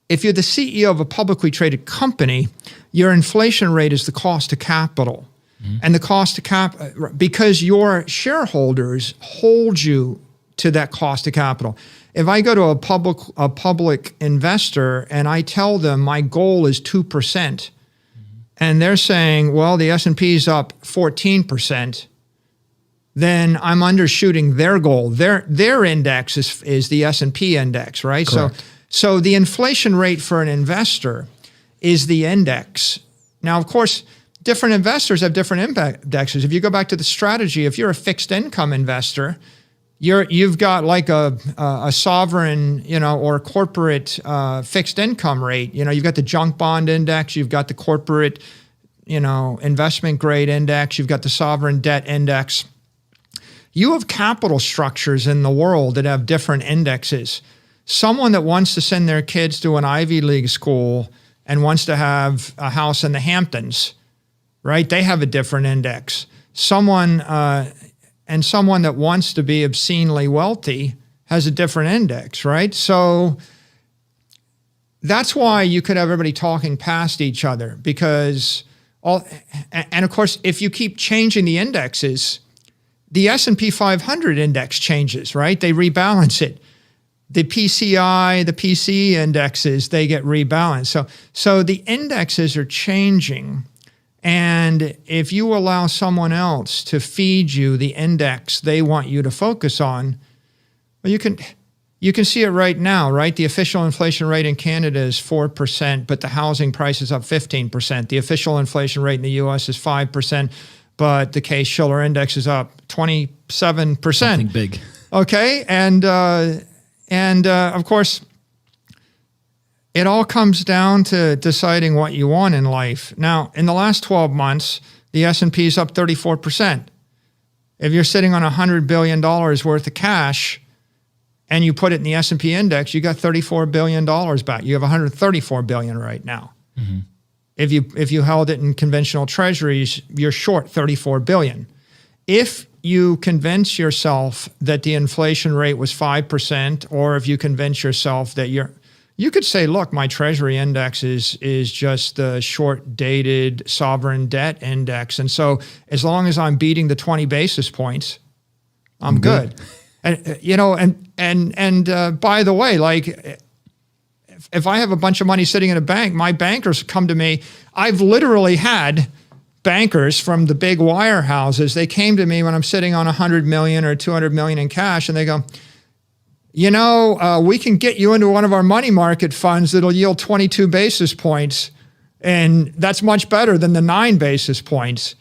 if you're the CEO of a publicly traded company, your inflation rate is the cost of capital. And the cost of because your shareholders hold you to that cost of capital. If I go to a public investor and I tell them my goal is 2%, and they're saying, well, the S&P is up 14%, then I'm undershooting their goal. Their index is the S&P index, right? Correct. So the inflation rate for an investor is the index. Now, of course, different investors have different indexes. If you go back to the strategy, if you're a fixed income investor, you've got like a sovereign, or corporate fixed income rate. You've got the junk bond index, you've got the corporate, investment grade index, you've got the sovereign debt index. You have capital structures in the world that have different indexes. Someone that wants to send their kids to an Ivy League school and wants to have a house in the Hamptons, right? They have a different index. Someone that wants to be obscenely wealthy has a different index, right? So that's why you could have everybody talking past each other because and of course, if you keep changing the indexes, the S&P 500 index changes, right? They rebalance it. The PCI, the PCE indexes, they get rebalanced. So the indexes are changing. And if you allow someone else to feed you the index they want you to focus on, well, you can see it right now, right? The official inflation rate in Canada is 4%, but the housing price is up 15%. The official inflation rate in the US is 5%, but the Case-Shiller index is up 27%. Something big. Okay, and of course, it all comes down to deciding what you want in life. Now, in the last 12 months, the S&P is up 34%. If you're sitting on $100 billion worth of cash and you put it in the S&P index, you got $34 billion back. You have $134 billion right now. Mm-hmm. If you held it in conventional treasuries, you're short $34 billion. If you convince yourself that the inflation rate was 5%, or if you convince yourself that you could say, look, my treasury index is just the short-dated sovereign debt index. And so as long as I'm beating the 20 basis points, I'm good. And, by the way, like if I have a bunch of money sitting in a bank, my bankers come to me. I've literally had bankers from the big wire houses. They came to me when I'm sitting on 100 million or 200 million in cash, and they go, we can get you into one of our money market funds that'll yield 22 basis points, and that's much better than the 9 basis points.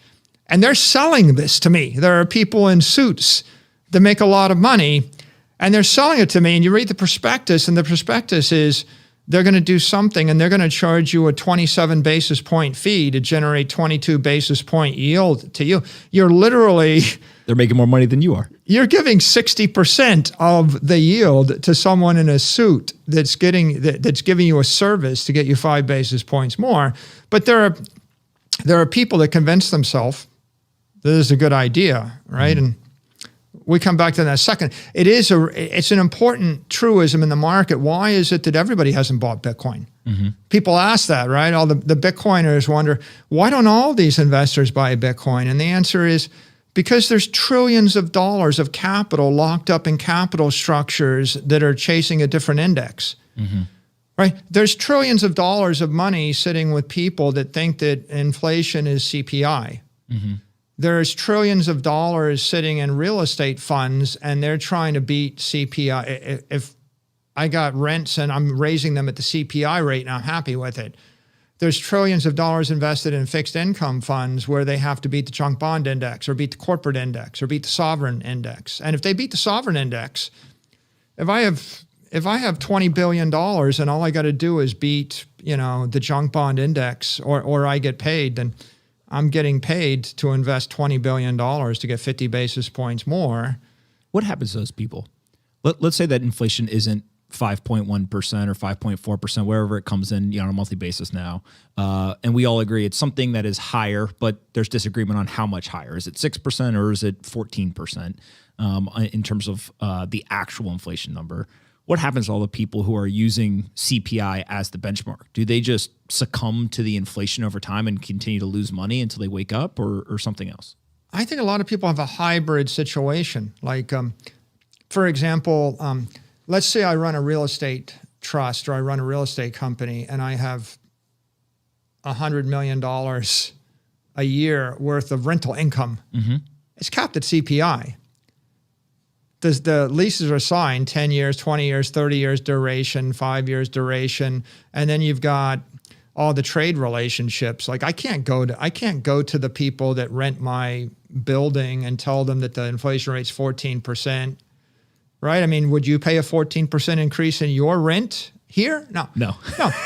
And they're selling this to me. There are people in suits that make a lot of money, and they're selling it to me. And you read the prospectus, and the prospectus is they're going to do something, and they're going to charge you a 27 basis point fee to generate 22 basis point yield to you. You're literally... They're making more money than you are. You're giving 60% of the yield to someone in a suit that's giving you a service to get you 5 basis points more. But there are people that convince themselves that this is a good idea, right? Mm-hmm. And we come back to that in a second. It's an important truism in the market. Why is it that everybody hasn't bought Bitcoin? Mm-hmm. People ask that, right? All the Bitcoiners wonder, why don't all these investors buy Bitcoin? And the answer is, because there's trillions of dollars of capital locked up in capital structures that are chasing a different index, mm-hmm. right? There's trillions of dollars of money sitting with people that think that inflation is CPI. Mm-hmm. There's trillions of dollars sitting in real estate funds, and they're trying to beat CPI. If I got rents and I'm raising them at the CPI rate and I'm happy with it, there's trillions of dollars invested in fixed income funds where they have to beat the junk bond index or beat the corporate index or beat the sovereign index. And if they beat the sovereign index, if I have $20 billion and all I got to do is beat, the junk bond index or I get paid, then I'm getting paid to invest $20 billion to get 50 basis points more. What happens to those people? Let's say that inflation isn't 5.1% or 5.4%, wherever it comes in on a monthly basis now. And we all agree it's something that is higher, but there's disagreement on how much higher. Is it 6% or is it 14% in terms of the actual inflation number? What happens to all the people who are using CPI as the benchmark? Do they just succumb to the inflation over time and continue to lose money until they wake up, or something else? I think a lot of people have a hybrid situation. Like, for example, let's say I run a real estate trust or I run a real estate company and I have $100 million a year worth of rental income. It's capped at CPI. The leases are signed 10 years, 20 years, 30 years duration, 5 years duration. And then you've got all the trade relationships. Like I can't go to the people that rent my building and tell them that the inflation rate's 14%, right? I mean, would you pay a 14% increase in your rent here? No.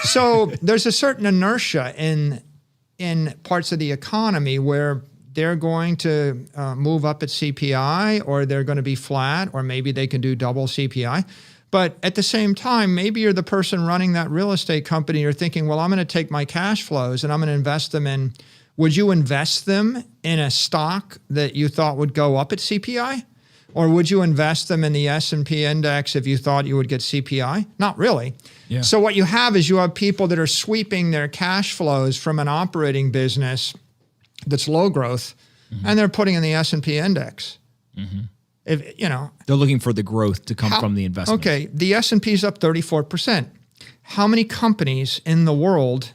So there's a certain inertia in parts of the economy where they're going to move up at CPI, or they're going to be flat, or maybe they can do double CPI. But at the same time, maybe you're the person running that real estate company. You're thinking, well, I'm going to take my cash flows and I'm going to invest them in. Would you invest them in a stock that you thought would go up at CPI? Or would you invest them in the S&P index if you thought you would get CPI? Not really. Yeah. So what you have is you have people that are sweeping their cash flows from an operating business that's low growth, and they're putting in the S&P index. If They're looking for the growth to come from the investment. Okay, the S&P is up 34%. How many companies in the world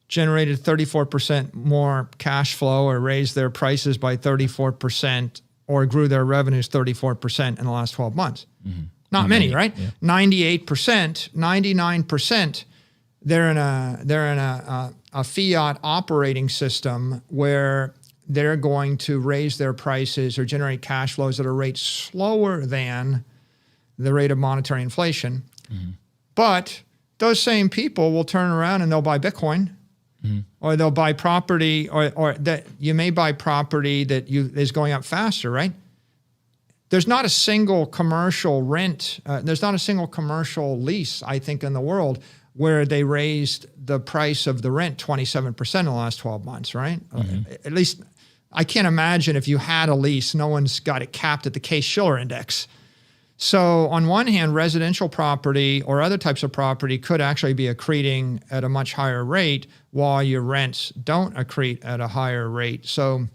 generated 34% more cash flow, or raised their prices by 34%, or grew their revenues 34% in the last 12 months? Not many, right? Yeah. 98%, 99%. They're in a fiat operating system where they're going to raise their prices or generate cash flows at a rate slower than the rate of monetary inflation. But those same people will turn around and they'll buy Bitcoin, or they'll buy property, or that you may buy property that is going up faster, right? There's not a single commercial rent. There's not a single commercial lease, I think, in the world where they raised the price of the rent 27% in the last 12 months, right? At least I can't imagine if you had a lease, no one's got it capped at the Case-Shiller index. So on one hand, residential property or other types of property could actually be accreting at a much higher rate, while your rents don't accrete at a higher rate. So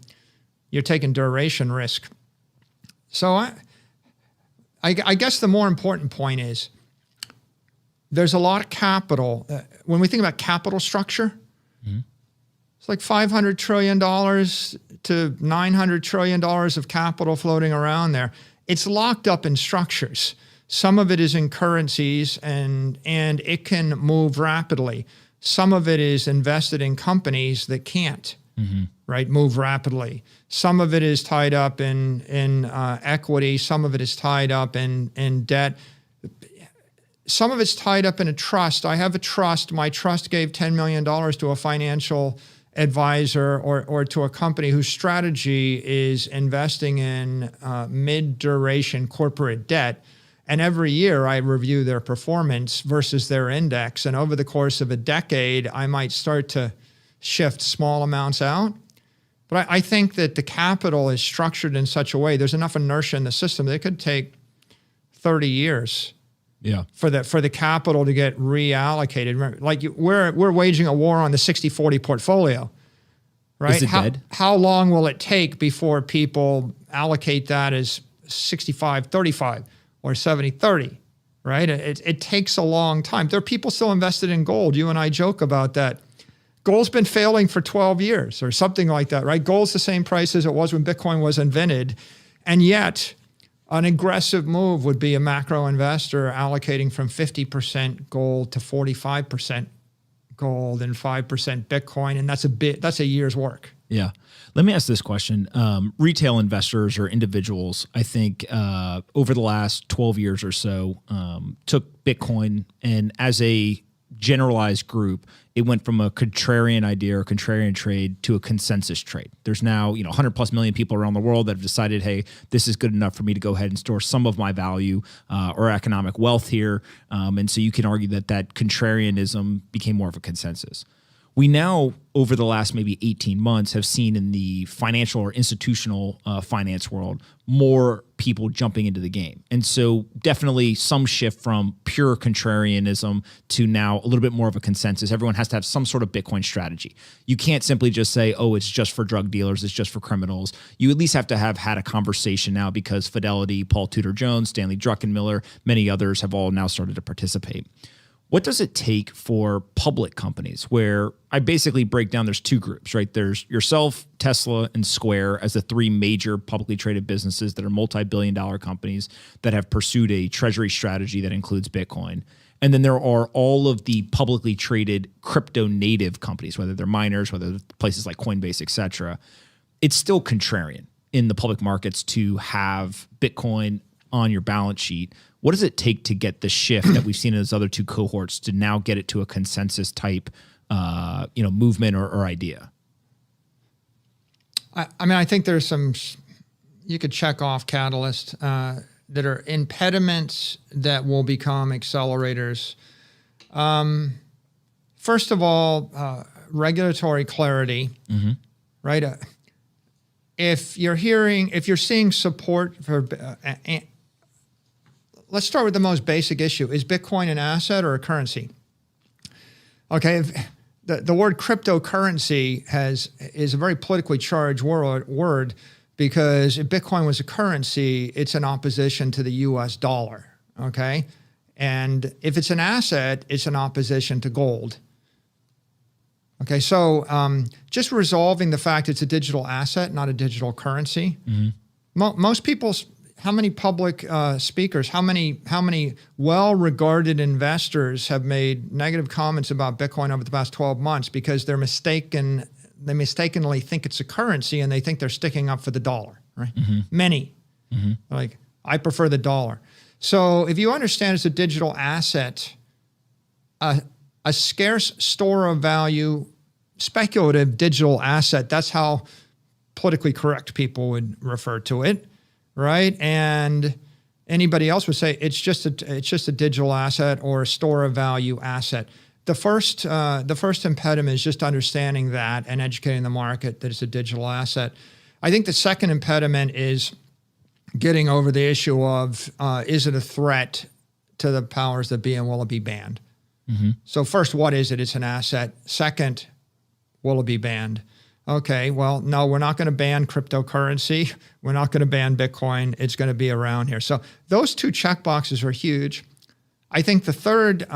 you're taking duration risk. So I guess the more important point is, there's a lot of capital. When we think about capital structure, it's like $500 trillion to $900 trillion of capital floating around there. It's locked up in structures. Some of it is in currencies, and it can move rapidly. Some of it is invested in companies that can't, right, move rapidly. Some of it is tied up in equity. Some of it is tied up in debt. Some of it's tied up in a trust. I have a trust. My trust gave $10 million to a financial advisor or to a company whose strategy is investing in mid-duration corporate debt. And every year I review their performance versus their index. And over the course of a decade, I might start to shift small amounts out. But I think that the capital is structured in such a way, there's enough inertia in the system that it could take 30 years. Yeah, for the capital to get reallocated. Like we're waging a war on the 60-40 portfolio, right? Is it dead? How long will it take before people allocate that as 65-35 or 70-30, right? It takes a long time. There are people still invested in gold. You and I joke about that. Gold's been failing for 12 years or something like that, right? Gold's the same price as it was when Bitcoin was invented, and yet an aggressive move would be a macro investor allocating from 50% gold to 45% gold and 5% Bitcoin. And that's a year's work. Yeah. Let me ask this question. Retail investors or individuals, I think over the last 12 years or so, took Bitcoin, and as a generalized group, it went from a contrarian idea or contrarian trade to a consensus trade. There's now 100 plus million people around the world that have decided, hey, this is good enough for me to go ahead and store some of my value or economic wealth here. And so you can argue that contrarianism became more of a consensus. We now, over the last maybe 18 months, have seen in the financial or institutional finance world more people jumping into the game. And so definitely some shift from pure contrarianism to now a little bit more of a consensus. Everyone has to have some sort of Bitcoin strategy. You can't simply just say, oh, it's just for drug dealers, it's just for criminals. You at least have to have had a conversation now, because Fidelity, Paul Tudor Jones, Stanley Druckenmiller, many others have all now started to participate. What does it take for public companies, where I basically break down, there's two groups, right? There's yourself, Tesla, and Square as the three major publicly traded businesses that are multi-billion-dollar companies that have pursued a treasury strategy that includes Bitcoin. And then there are all of the publicly traded crypto native companies, whether they're miners, whether they're places like Coinbase, et cetera. It's still contrarian in the public markets to have Bitcoin on your balance sheet. What does it take to get the shift that we've seen in those other two cohorts to now get it to a consensus type, movement or idea? I mean, I think there's some, you could check off catalysts that are impediments that will become accelerators. First of all, regulatory clarity, right? If you're seeing support for, let's start with the most basic issue. Is Bitcoin an asset or a currency? Okay, the word cryptocurrency is a very politically charged word, because if Bitcoin was a currency, it's in opposition to the US dollar, okay? And if it's an asset, it's in opposition to gold. Okay, so just resolving the fact it's a digital asset, not a digital currency. Most people, how many public speakers, how many well-regarded investors have made negative comments about Bitcoin over the past 12 months because they mistakenly think it's a currency and they think they're sticking up for the dollar, right? Many. Like, I prefer the dollar. So if you understand it's a digital asset, a scarce store of value, speculative digital asset, that's how politically correct people would refer to it, right? And anybody else would say it's just a digital asset or a store of value asset. The first impediment is just understanding that and educating the market that it's a digital asset. I think the second impediment is getting over the issue of is it a threat to the powers that be, and will it be banned? So first, what is it? It's an asset. Second, will it be banned? Okay, well, no, we're not going to ban cryptocurrency. We're not going to ban Bitcoin. It's going to be around here. So those two checkboxes are huge. I think the third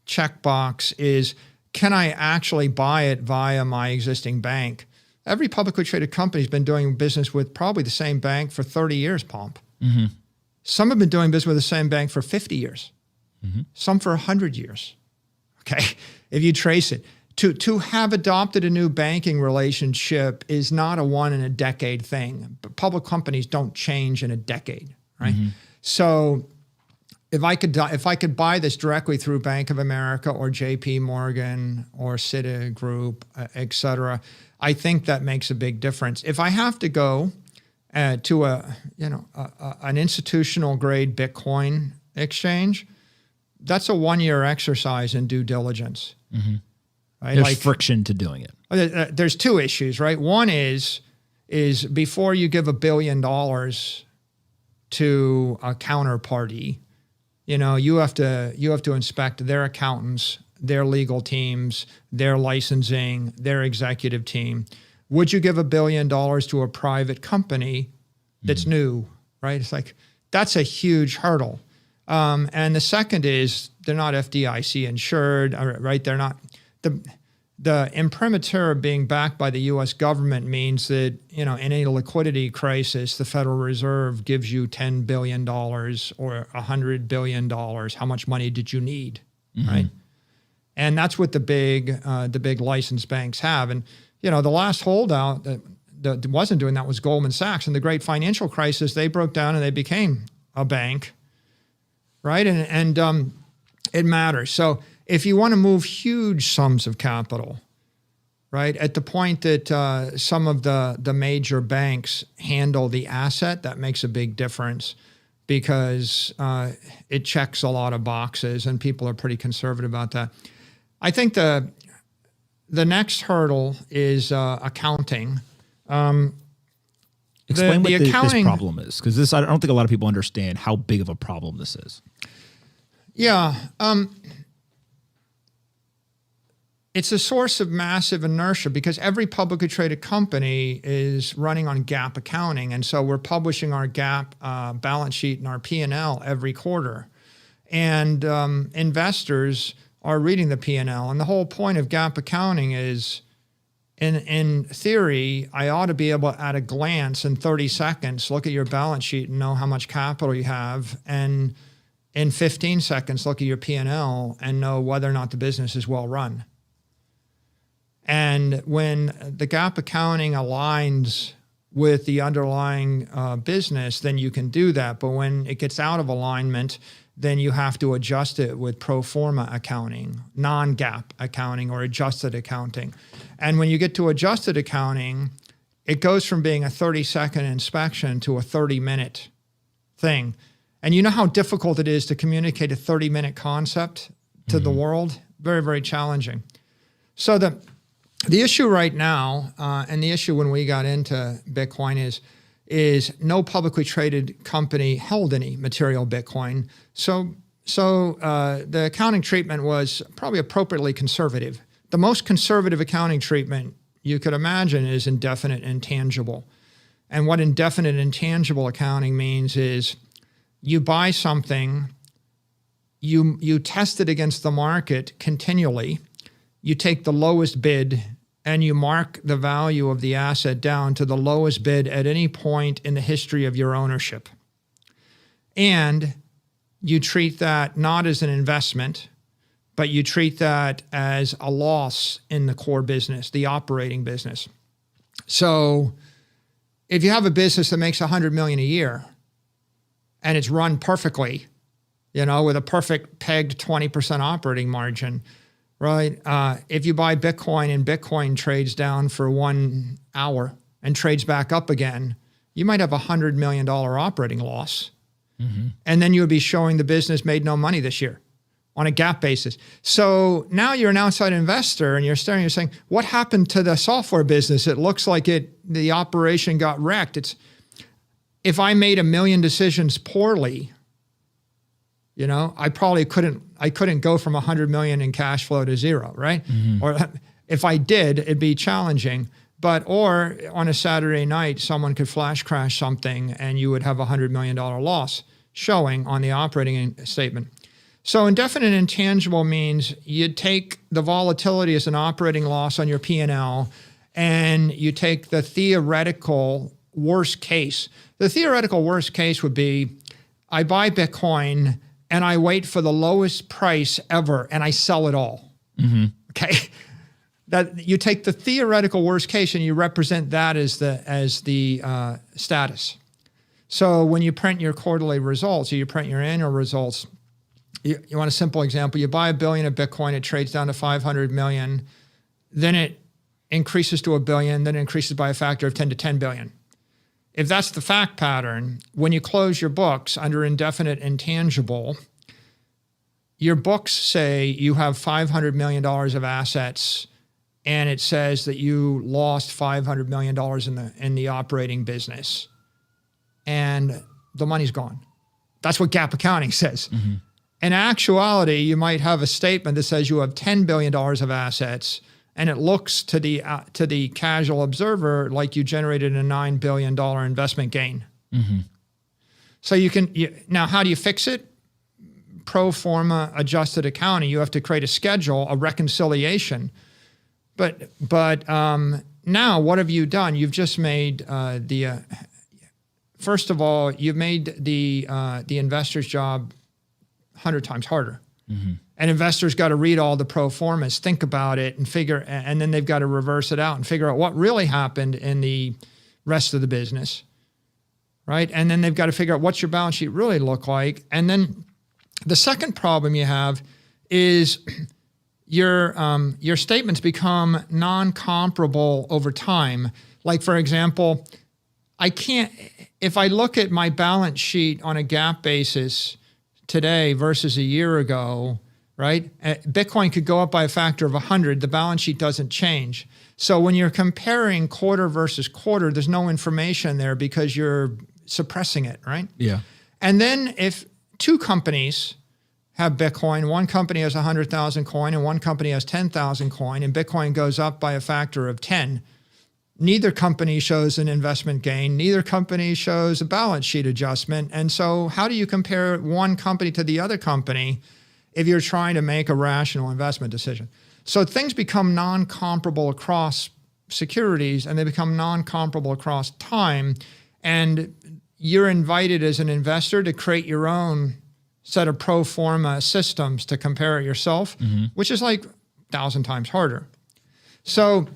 checkbox is, can I actually buy it via my existing bank? Every publicly traded company has been doing business with probably the same bank for 30 years, Pomp. Some have been doing business with the same bank for 50 years. Some for 100 years, okay? If you trace it. To have adopted a new banking relationship is not a one in a decade thing. But public companies don't change in a decade, right? So if I could buy this directly through Bank of America or JP Morgan or Citigroup, et cetera, I think that makes a big difference. If I have to go to an institutional grade Bitcoin exchange, that's a 1-year exercise in due diligence. Right? There's friction to doing it. There's two issues, right? One is before you give $1 billion to a counterparty, you have to inspect their accountants, their legal teams, their licensing, their executive team. Would you give $1 billion to a private company that's new, right? It's like, that's a huge hurdle. And the second is they're not FDIC insured, right? They're not. The imprimatur being backed by the U.S. government means that, in any liquidity crisis, the Federal Reserve gives you $10 billion or $100 billion. How much money did you need, right? And that's what the big licensed banks have. And, the last holdout that wasn't doing that was Goldman Sachs. In the great financial crisis, they broke down and they became a bank, right? And it matters. So if you want to move huge sums of capital, right, at the point that some of the major banks handle the asset, that makes a big difference, because it checks a lot of boxes and people are pretty conservative about that. I think the next hurdle is accounting. Explain what the this accounting problem is, because I don't think a lot of people understand how big of a problem this is. Yeah. It's a source of massive inertia because every publicly traded company is running on GAAP accounting. And so we're publishing our GAAP balance sheet and our P&L every quarter. And investors are reading the P&L. And the whole point of GAAP accounting is, in theory, I ought to be able, at a glance, in 30 seconds, look at your balance sheet and know how much capital you have. And in 15 seconds, look at your P&L and know whether or not the business is well run. And when the GAAP accounting aligns with the underlying business, then you can do that. But when it gets out of alignment, then you have to adjust it with pro forma accounting, non-GAAP accounting, or adjusted accounting. And when you get to adjusted accounting, it goes from being a 30-second inspection to a 30-minute thing. And you know how difficult it is to communicate a 30-minute concept to the world? Very, very challenging. So the issue right now, and the issue when we got into Bitcoin is no publicly traded company held any material Bitcoin. So the accounting treatment was probably appropriately conservative. The most conservative accounting treatment you could imagine is indefinite intangible. And what indefinite intangible accounting means is you buy something, you test it against the market continually, you take the lowest bid and you mark the value of the asset down to the lowest bid at any point in the history of your ownership. And you treat that not as an investment, but you treat that as a loss in the core business, the operating business. So if you have a business that makes $100 million a year and it's run perfectly, with a perfect pegged 20% operating margin, right? If you buy Bitcoin and Bitcoin trades down for 1 hour and trades back up again, you might have a $100 million operating loss. Mm-hmm. And then you would be showing the business made no money this year on a GAAP basis. So now you're an outside investor and you're staring, you're saying, what happened to the software business? It looks like the operation got wrecked. If I made 1 million decisions poorly, I probably couldn't go from 100 million in cash flow to zero, right? Mm-hmm. Or if I did, it'd be challenging. Or on a Saturday night, someone could flash crash something and you would have a $100 million loss showing on the operating statement. So indefinite intangible means you take the volatility as an operating loss on your P&L and you take the theoretical worst case. The theoretical worst case would be, I buy Bitcoin and I wait for the lowest price ever and I sell it all. Mm-hmm. Okay. That you take the theoretical worst case and you represent that as the status. So when you print your quarterly results or you print your annual results, you want a simple example. You buy $1 billion of Bitcoin, it trades down to 500 million, then it increases to $1 billion, then it increases by a factor of 10 to 10 billion. If that's the fact pattern, when you close your books under indefinite intangible, your books say you have $500 million of assets and it says that you lost $500 million in the operating business and the money's gone. That's what GAAP accounting says. Mm-hmm. In actuality, you might have a statement that says you have $10 billion of assets and it looks to the casual observer like you generated a $9 billion investment gain. Mm-hmm. So now how do you fix it? Pro forma adjusted accounting. You have to create a schedule, a reconciliation. But now what have you done? You've just made first of all, you've made the investor's job 100 times harder. Mm-hmm. And investors got to read all the pro formas, think about it, and then they've got to reverse it out and figure out what really happened in the rest of the business, right? And then they've got to figure out what's your balance sheet really look like. And then the second problem you have is your statements become non-comparable over time. Like, for example, if I look at my balance sheet on a GAAP basis today versus a year ago, right? Bitcoin could go up by a factor of 100. The balance sheet doesn't change. So when you're comparing quarter versus quarter, there's no information there because you're suppressing it, right? Yeah. And then if two companies have Bitcoin, one company has 100,000 coin and one company has 10,000 coin, and Bitcoin goes up by a factor of 10, neither company shows an investment gain. Neither company shows a balance sheet adjustment. And so how do you compare one company to the other company if you're trying to make a rational investment decision? So things become non-comparable across securities, and they become non-comparable across time. And you're invited as an investor to create your own set of pro forma systems to compare it yourself, which is like 1,000 times harder. So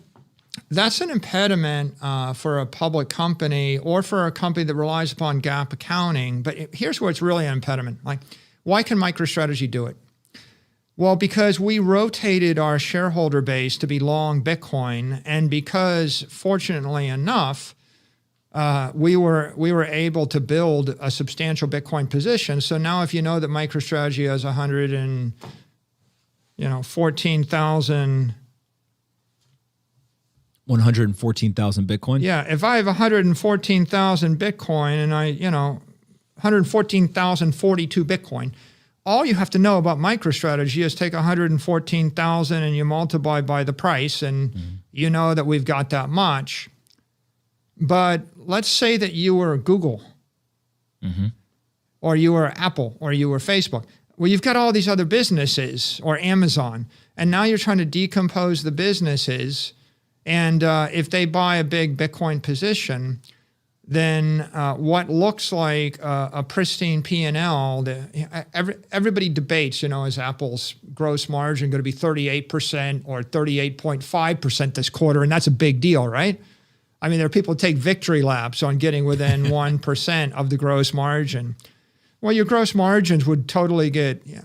that's an impediment for a public company or for a company that relies upon GAAP accounting. But here's where it's really an impediment. Like, why can MicroStrategy do it? Well, because we rotated our shareholder base to be long Bitcoin, and because, fortunately enough, we were able to build a substantial Bitcoin position. So now, if you know that MicroStrategy has 114,000 Bitcoin. Yeah, if I have 114,000 Bitcoin and 114,042 Bitcoin, all you have to know about MicroStrategy is take 114,000 and you multiply by the price, and you know that we've got that much. But let's say that you were Google, or you were Apple, or you were Facebook. Well, you've got all these other businesses, or Amazon, and now you're trying to decompose the businesses. And if they buy a big Bitcoin position, then what looks like a pristine P&L, everybody debates, is Apple's gross margin going to be 38% or 38.5% this quarter? And that's a big deal, right? I mean, there are people who take victory laps on getting within 1% of the gross margin. Well, your gross margins would totally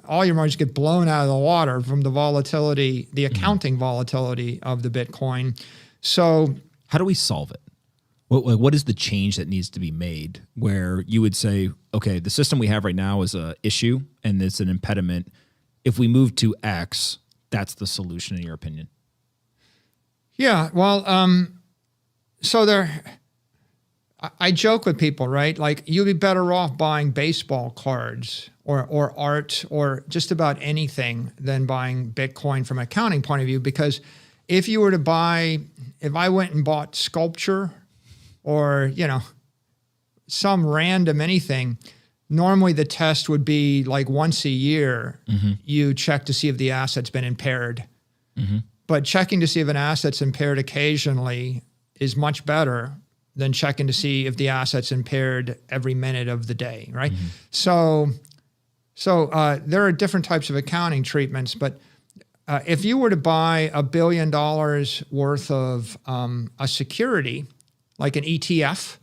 all your margins get blown out of the water from the volatility, the accounting volatility of the Bitcoin. So how do we solve it? What is the change that needs to be made where you would say, okay, the system we have right now is an issue and it's an impediment. If we move to X, that's the solution in your opinion? Yeah, well, I joke with people, right? Like, you'd be better off buying baseball cards or art or just about anything than buying Bitcoin from an accounting point of view. Because if I went and bought sculpture or, some random anything, normally the test would be like once a year, you check to see if the asset's been impaired. But checking to see if an asset's impaired occasionally is much better than checking to see if the asset's impaired every minute of the day, right? So there are different types of accounting treatments, but if you were to buy $1 billion worth of a security, like an ETF,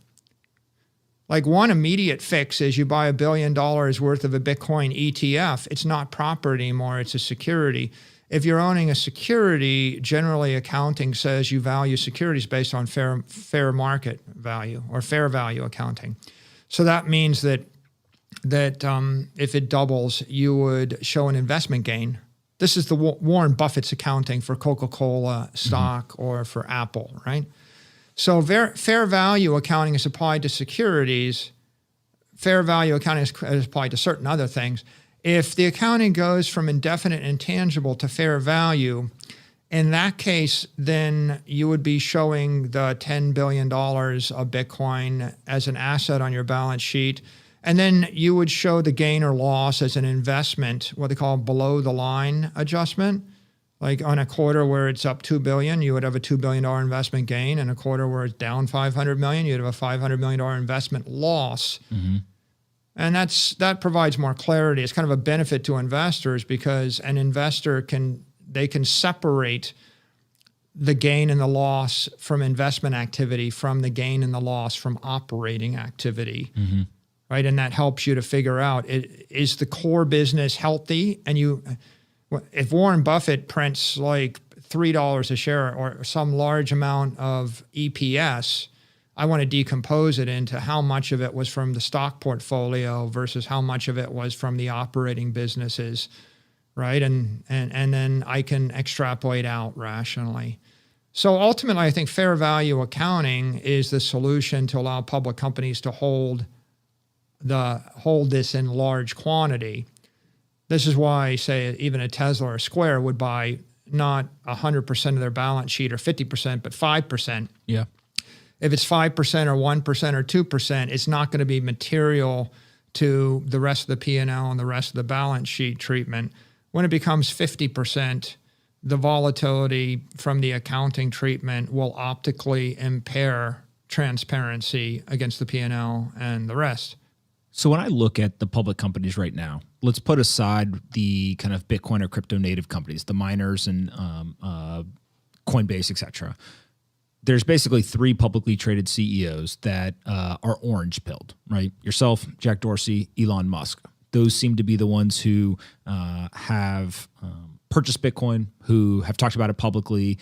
like one immediate fix is you buy $1 billion worth of a Bitcoin ETF. It's not property anymore, it's a security. If you're owning a security, generally accounting says you value securities based on fair market value or fair value accounting. So that means that if it doubles, you would show an investment gain. This is the Warren Buffett's accounting for Coca-Cola stock or for Apple, right? So fair value accounting is applied to securities. Fair value accounting is applied to certain other things. If the accounting goes from indefinite intangible to fair value, in that case, then you would be showing the $10 billion of Bitcoin as an asset on your balance sheet. And then you would show the gain or loss as an investment, what they call below the line adjustment. Like on a quarter where it's up $2 billion, you would have a $2 billion investment gain. And a quarter where it's down $500 million, you'd have a $500 million investment loss. And that provides more clarity. It's kind of a benefit to investors because an investor can separate the gain and the loss from investment activity from the gain and the loss from operating activity, right? And that helps you to figure out, is the core business healthy? And if Warren Buffett prints like $3 a share or some large amount of EPS, I want to decompose it into how much of it was from the stock portfolio versus how much of it was from the operating businesses. right? And then I can extrapolate out rationally. So ultimately, I think fair value accounting is the solution to allow public companies to hold this in large quantity. This is why, say, even a Tesla or a Square would buy not 100% of their balance sheet or 50%, but 5%. Yeah. If it's 5% or 1% or 2%, it's not going to be material to the rest of the P&L and the rest of the balance sheet treatment. When it becomes 50%, the volatility from the accounting treatment will optically impair transparency against the P&L and the rest. So when I look at the public companies right now, let's put aside the kind of Bitcoin or crypto native companies, the miners and Coinbase, et cetera. There's basically 3 publicly traded CEOs that are orange pilled, right? Yourself, Jack Dorsey, Elon Musk. Those seem to be the ones who have purchased Bitcoin, who have talked about it publicly,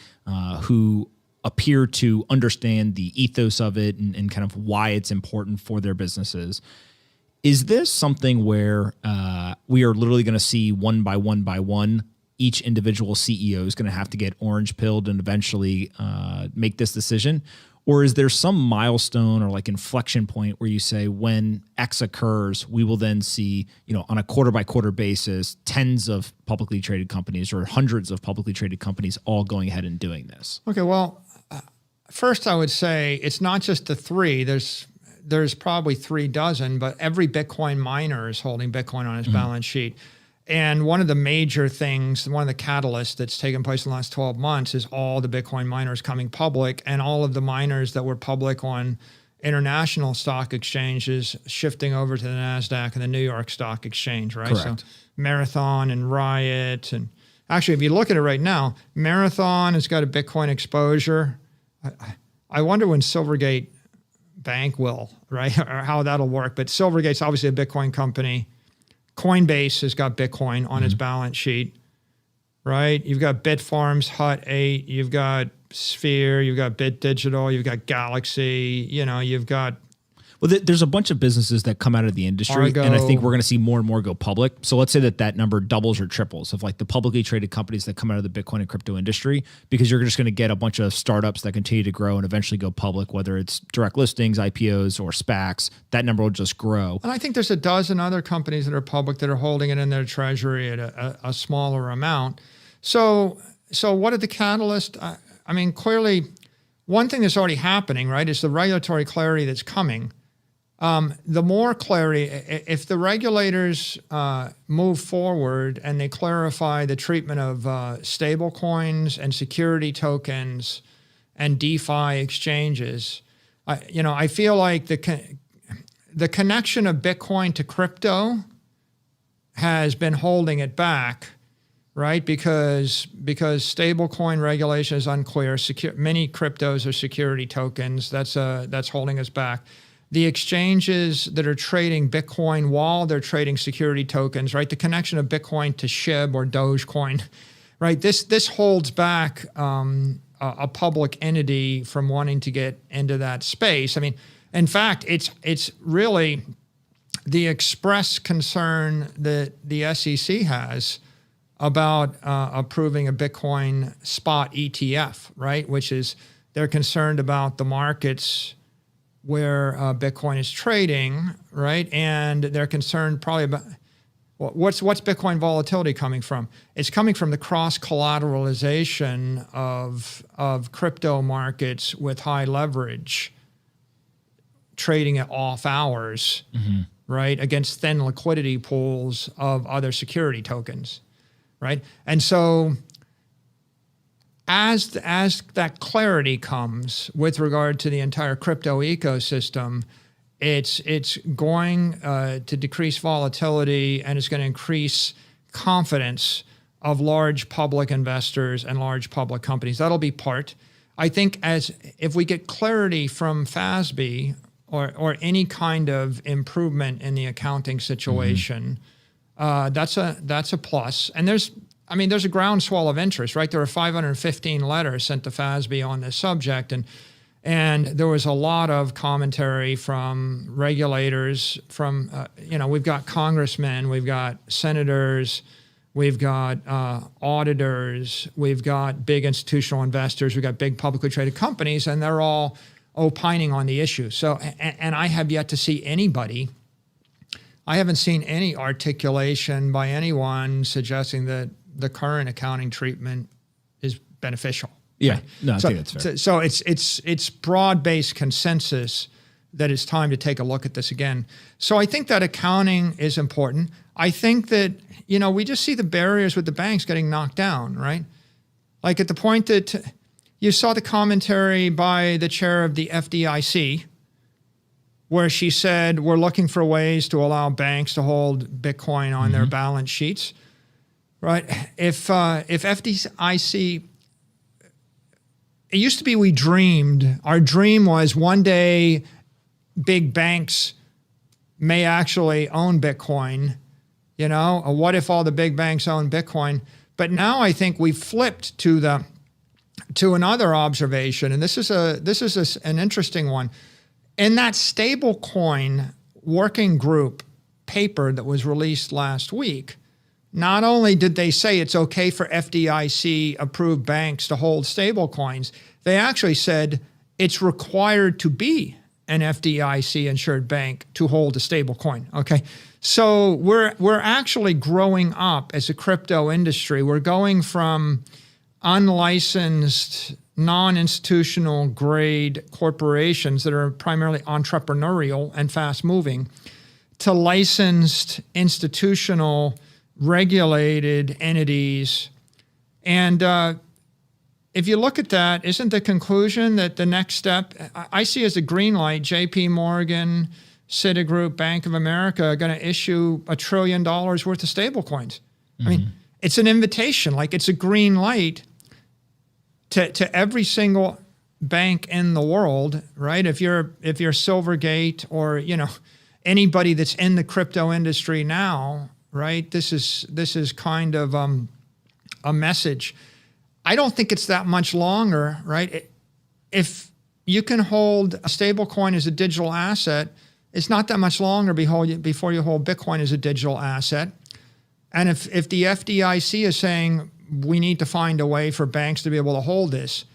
who appear to understand the ethos of it and kind of why it's important for their businesses. Is this something where we are literally going to see one by one, each individual CEO is going to have to get orange pilled and eventually make this decision? Or is there some milestone or like inflection point where you say when X occurs, we will then see, on a quarter by quarter basis, tens of publicly traded companies or hundreds of publicly traded companies all going ahead and doing this? Okay, well, first I would say it's not just the 3. There's probably 36, but every Bitcoin miner is holding Bitcoin on his balance sheet. And one of the major things, one of the catalysts that's taken place in the last 12 months is all the Bitcoin miners coming public, and all of the miners that were public on international stock exchanges shifting over to the NASDAQ and the New York Stock Exchange, right? Correct. So Marathon and Riot. And actually, if you look at it right now, Marathon has got a Bitcoin exposure. I wonder when Silvergate Bank will, right? Or how that'll work. But Silvergate's obviously a Bitcoin company. Coinbase has got Bitcoin on its balance sheet, right? You've got Bitfarms, Hut 8, you've got Sphere, you've got Bit Digital, you've got Galaxy, you've got... Well, there's a bunch of businesses that come out of the industry, Argo. and I think we're going to see more and more go public. So let's say that number doubles or triples of like the publicly traded companies that come out of the Bitcoin and crypto industry, because you're just going to get a bunch of startups that continue to grow and eventually go public, whether it's direct listings, IPOs, or SPACs. That number will just grow. And I think there's a dozen other companies that are public that are holding it in their treasury at a smaller amount. So what are the catalysts? I mean, clearly, one thing that's already happening, right, is the regulatory clarity that's coming. The more clarity, if the regulators move forward and they clarify the treatment of stable coins and security tokens and DeFi exchanges, I feel like the connection of Bitcoin to crypto has been holding it back, right? Because stablecoin regulation is unclear. Many cryptos are security tokens. That's holding us back. The exchanges that are trading Bitcoin while they're trading security tokens, right? The connection of Bitcoin to SHIB or Dogecoin, right? This holds back a public entity from wanting to get into that space. I mean, in fact, it's really the express concern that the SEC has about approving a Bitcoin spot ETF, right? Which is they're concerned about the markets where Bitcoin is trading, right? And they're concerned probably about what's Bitcoin volatility coming from? It's coming from the cross-collateralization of crypto markets with high leverage, trading at off hours, right, against thin liquidity pools of other security tokens, right? And so as that clarity comes with regard to the entire crypto ecosystem, it's going to decrease volatility, and it's going to increase confidence of large public investors and large public companies. That'll be part. I think if we get clarity from FASB or any kind of improvement in the accounting situation, that's a plus. And there's a groundswell of interest, right? There were 515 letters sent to FASB on this subject, and there was a lot of commentary from regulators, from we've got congressmen, we've got senators, we've got auditors, we've got big institutional investors, we've got big publicly traded companies, and they're all opining on the issue. So, and I have yet to see anybody, I haven't seen any articulation by anyone suggesting that the current accounting treatment is beneficial. Yeah, right? no, I think that's fair. So it's broad-based consensus that it's time to take a look at this again. So I think that accounting is important. I think that, we just see the barriers with the banks getting knocked down, right? Like at the point that you saw the commentary by the chair of the FDIC, where she said, we're looking for ways to allow banks to hold Bitcoin on their balance sheets, right? If FDIC, it used to be our dream was one day big banks may actually own Bitcoin, what if all the big banks own Bitcoin? But now I think we've flipped to another observation, and this is an interesting one. In that stablecoin working group paper that was released last week, not only did they say it's okay for FDIC-approved banks to hold stablecoins, they actually said it's required to be an FDIC-insured bank to hold a stablecoin. Okay, so we're actually growing up as a crypto industry. We're going from unlicensed, non-institutional grade corporations that are primarily entrepreneurial and fast-moving to licensed, institutional, regulated entities. And if you look at that, isn't the conclusion that the next step, I see as a green light, JP Morgan, Citigroup, Bank of America are going to issue $1 trillion worth of stablecoins. I mean, it's an invitation, like it's a green light to every single bank in the world, right? If you're Silvergate or anybody that's in the crypto industry now, right? This is kind of a message. I don't think it's that much longer, right? If you can hold a stable coin as a digital asset, it's not that much longer before you hold Bitcoin as a digital asset. And if the FDIC is saying we need to find a way for banks to be able to hold this,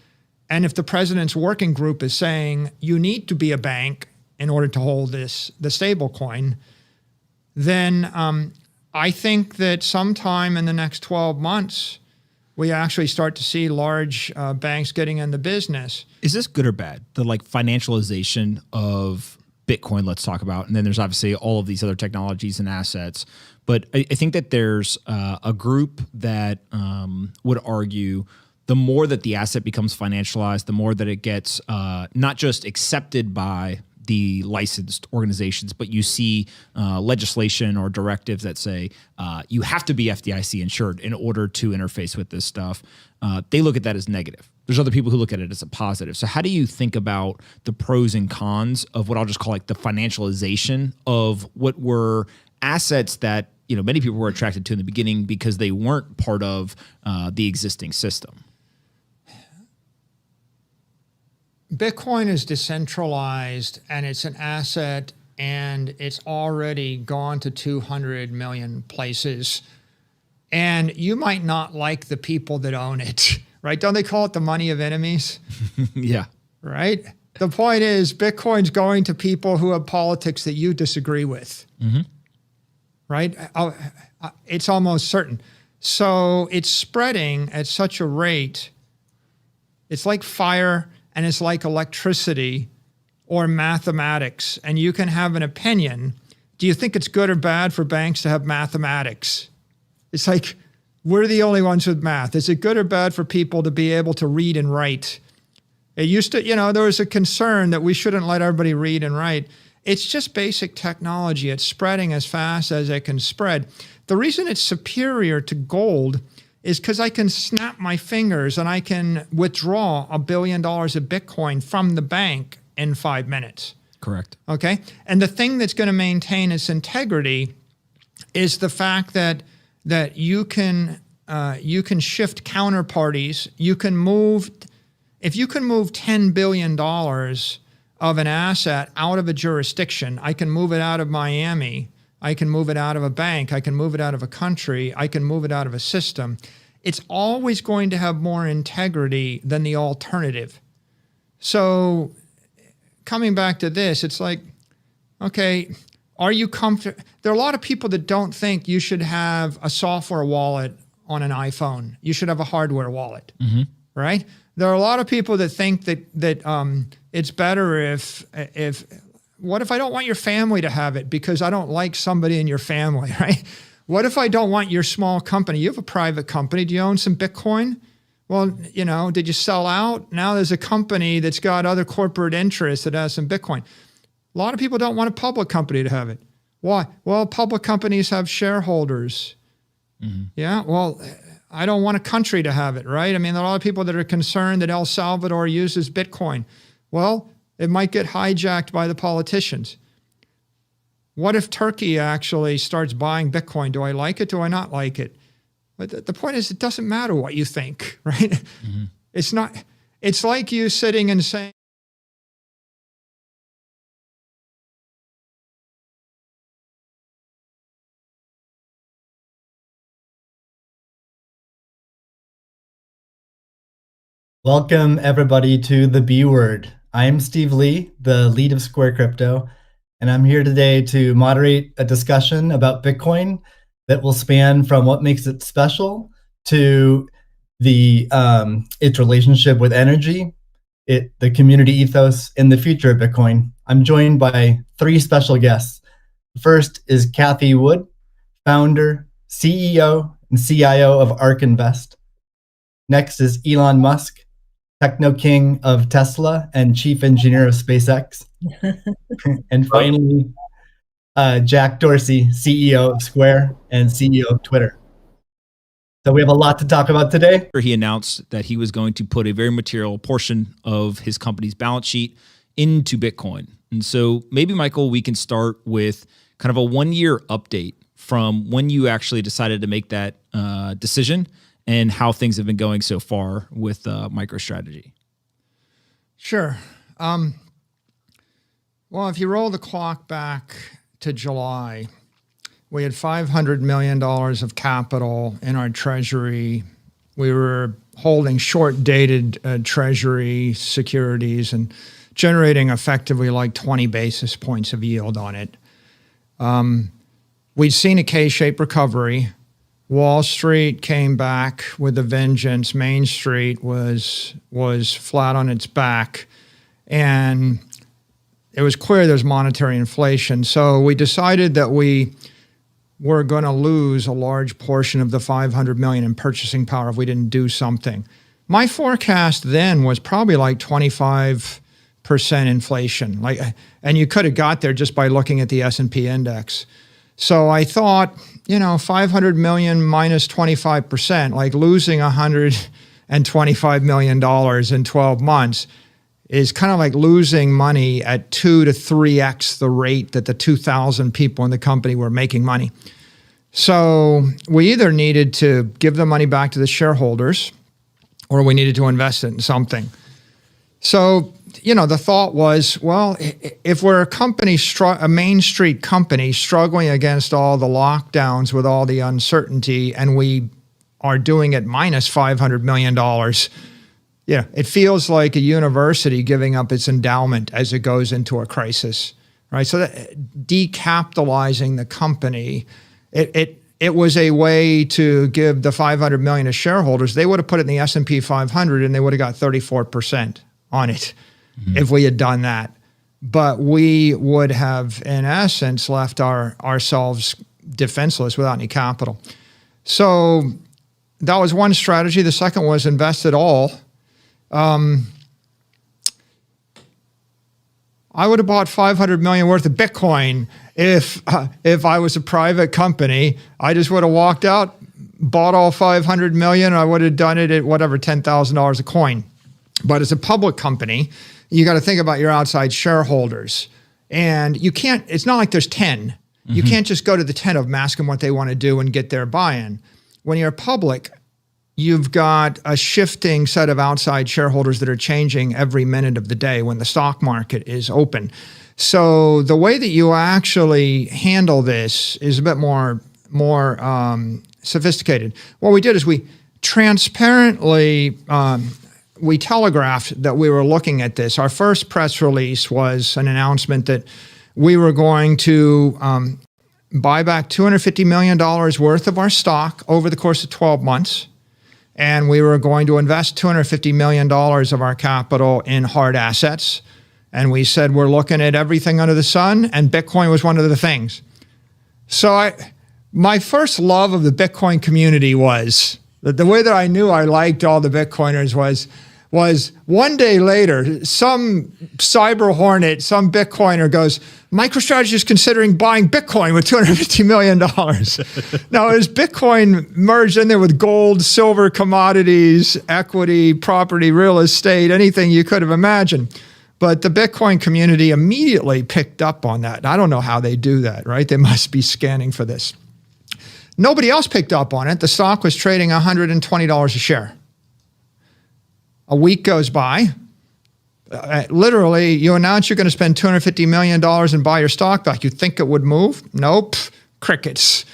and if the president's working group is saying you need to be a bank in order to hold the stable coin, then I think that sometime in the next 12 months, we actually start to see large banks getting in the business. Is this good or bad? The financialization of Bitcoin, let's talk about, and then there's obviously all of these other technologies and assets. But I think that there's a group that would argue the more that the asset becomes financialized, the more that it gets not just accepted by the licensed organizations, but you see legislation or directives that say you have to be FDIC insured in order to interface with this stuff. They look at that as negative. There's other people who look at it as a positive. So how do you think about the pros and cons of what I'll just call the financialization of what were assets that many people were attracted to in the beginning because they weren't part of the existing system? Bitcoin is decentralized and it's an asset and it's already gone to 200 million places. And you might not like the people that own it, right? Don't they call it the money of enemies? Yeah. Right? The point is Bitcoin's going to people who have politics that you disagree with, right? It's almost certain. So it's spreading at such a rate. It's like fire and it's like electricity or mathematics. And you can have an opinion. Do you think it's good or bad for banks to have mathematics? It's like, we're the only ones with math. Is it good or bad for people to be able to read and write? It used to, there was a concern that we shouldn't let everybody read and write. It's just basic technology. It's spreading as fast as it can spread. The reason it's superior to gold is because I can snap my fingers and I can withdraw $1 billion of Bitcoin from the bank in 5 minutes. Correct. Okay? And the thing that's going to maintain its integrity is the fact that you can shift counterparties. You can move, if you can move $10 billion of an asset out of a jurisdiction, I can move it out of Miami, I can move it out of a bank. I can move it out of a country. I can move it out of a system. It's always going to have more integrity than the alternative. So coming back to this, it's like, okay, are you comfortable? There are a lot of people that don't think you should have a software wallet on an iPhone. You should have a hardware wallet, right? There are a lot of people that think that it's better if what if I don't want your family to have it because I don't like somebody in your family, right? What if I don't want your small company? You have a private company. Do you own some Bitcoin? Well, did you sell out? Now there's a company that's got other corporate interests that has some Bitcoin. A lot of people don't want a public company to have it. Why? Well, public companies have shareholders. Yeah, well, I don't want a country to have it, right? I mean, there are a lot of people that are concerned that El Salvador uses Bitcoin. Well, it might get hijacked by the politicians. What if Turkey actually starts buying Bitcoin? Do I like it? Do I not like it? But the point is, it doesn't matter what you think, right? It's not, it's like you sitting and saying, welcome everybody to the B Word. I'm Steve Lee, the lead of Square Crypto, and I'm here today to moderate a discussion about Bitcoin that will span from what makes it special to the its relationship with energy, the community ethos, and the future of Bitcoin. I'm joined by three special guests. First is Kathy Wood, founder, CEO, and CIO of ARK Invest. Next is Elon Musk, techno king of Tesla and chief engineer of SpaceX. And finally, Jack Dorsey, CEO of Square and CEO of Twitter. So we have a lot to talk about today. He announced that he was going to put a very material portion of his company's balance sheet into Bitcoin. And so maybe, Michael, we can start with kind of a 1-year update from when you actually decided to make that decision and how things have been going so far with MicroStrategy. Sure. Well, if you roll the clock back to July, we had $500 million of capital in our treasury. We were holding short-dated treasury securities and generating effectively like 20 basis points of yield on it. We'd seen a K-shaped recovery. Wall Street came back with a vengeance. Main Street was flat on its back. And it was clear there's monetary inflation. So we decided that we were going to lose a large portion of the $500 million in purchasing power if we didn't do something. My forecast then was probably like 25% inflation. And you could have got there just by looking at the S&P index. So I thought, 500 million minus 25%, like losing $125 million in 12 months is kind of like losing money at 2 to 3x the rate that the 2,000 people in the company were making money. So we either needed to give the money back to the shareholders or we needed to invest it in something. So the thought was, well, if we're a company, a Main Street company struggling against all the lockdowns with all the uncertainty, and we are doing it minus $500 million, it feels like a university giving up its endowment as it goes into a crisis, right? So that decapitalizing the company, it was a way to give the $500 million to shareholders. They would have put it in the S&P 500 and they would have got 34% on it. If we had done that. But we would have, in essence, left ourselves defenseless without any capital. So that was one strategy. The second was invest it all. I would have bought $500 million worth of Bitcoin if I was a private company. I just would have walked out, bought all $500 million. I would have done it at whatever, $10,000 a coin. But as a public company, you got to think about your outside shareholders. And you can't, it's not like there's 10. You can't just go to the 10 of them, ask them what they want to do and get their buy-in. When you're public, you've got a shifting set of outside shareholders that are changing every minute of the day when the stock market is open. So the way that you actually handle this is a bit more sophisticated. What we did is we transparently we telegraphed that we were looking at this. Our first press release was an announcement that we were going to buy back $250 million worth of our stock over the course of 12 months. And we were going to invest $250 million of our capital in hard assets. And we said, we're looking at everything under the sun, and Bitcoin was one of the things. So my first love of the Bitcoin community was, the way that I knew I liked all the Bitcoiners was one day later, some cyber hornet, some Bitcoiner goes, MicroStrategy is considering buying Bitcoin with $250 million. Now, as Bitcoin merged in there with gold, silver, commodities, equity, property, real estate, anything you could have imagined. But the Bitcoin community immediately picked up on that. I don't know how they do that, right? They must be scanning for this. Nobody else picked up on it. The stock was trading $120 a share. A week goes by. Literally, you announce you're going to spend $250 million and buy your stock back. You think it would move? Nope. Crickets.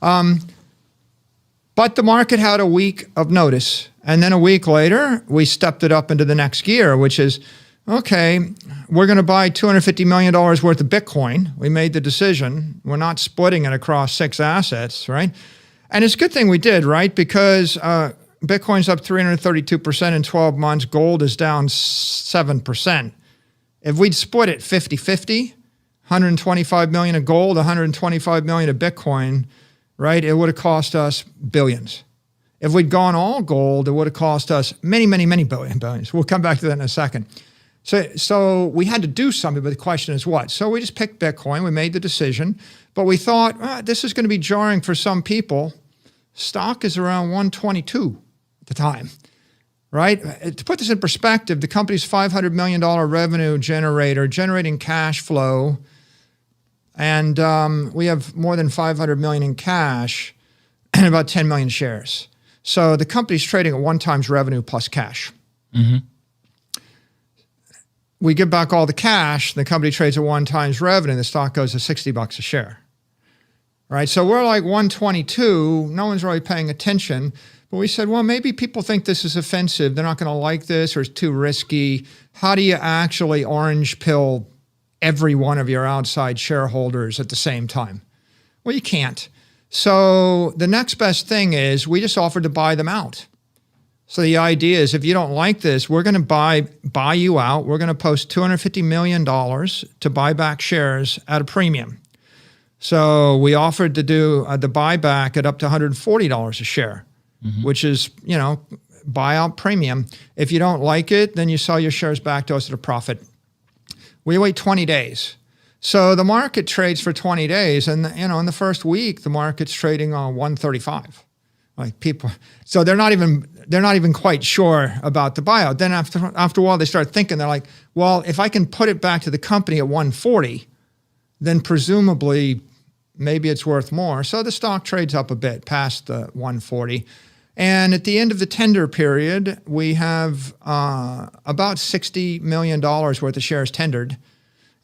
But the market had a week of notice. And then a week later, we stepped it up into the next gear, which is, okay, we're going to buy $250 million worth of Bitcoin. We made the decision. We're not splitting it across 6 assets, right? And it's a good thing we did, right? Because Bitcoin's up 332% in 12 months. Gold is down 7%. If we'd split it 50-50, 125 million of gold, 125 million of Bitcoin, right? It would have cost us billions. If we'd gone all gold, it would have cost us many, many, many billions. We'll come back to that in a second. So we had to do something, but the question is what? So we just picked Bitcoin. We made the decision, but we thought, this is going to be jarring for some people. Stock is around 122 at the time, right? To put this in perspective, the company's $500 million revenue generator, generating cash flow, and we have more than 500 million in cash and about 10 million shares. So the company's trading at 1 times revenue plus cash. Mm-hmm. We give back all the cash, the company trades at 1 times revenue, the stock goes to $60 a share. Right? So we're like 122, no one's really paying attention, but we said, well, maybe people think this is offensive, they're not going to like this, or it's too risky. How do you actually orange pill every one of your outside shareholders at the same time? Well, you can't. So the next best thing is we just offered to buy them out. So the idea is if you don't like this, we're going to buy you out. We're going to post $250 million to buy back shares at a premium. So we offered to do the buyback at up to $140 a share, which is, buyout premium. If you don't like it, then you sell your shares back to us at a profit. We wait 20 days. So the market trades for 20 days. And, in the first week, the market's trading on 135. Like people, so they're not even quite sure about the buyout. Then after a while, they start thinking, they're like, well, if I can put it back to the company at 140, then presumably maybe it's worth more. So the stock trades up a bit past the 140. And at the end of the tender period, we have about $60 million worth of shares tendered.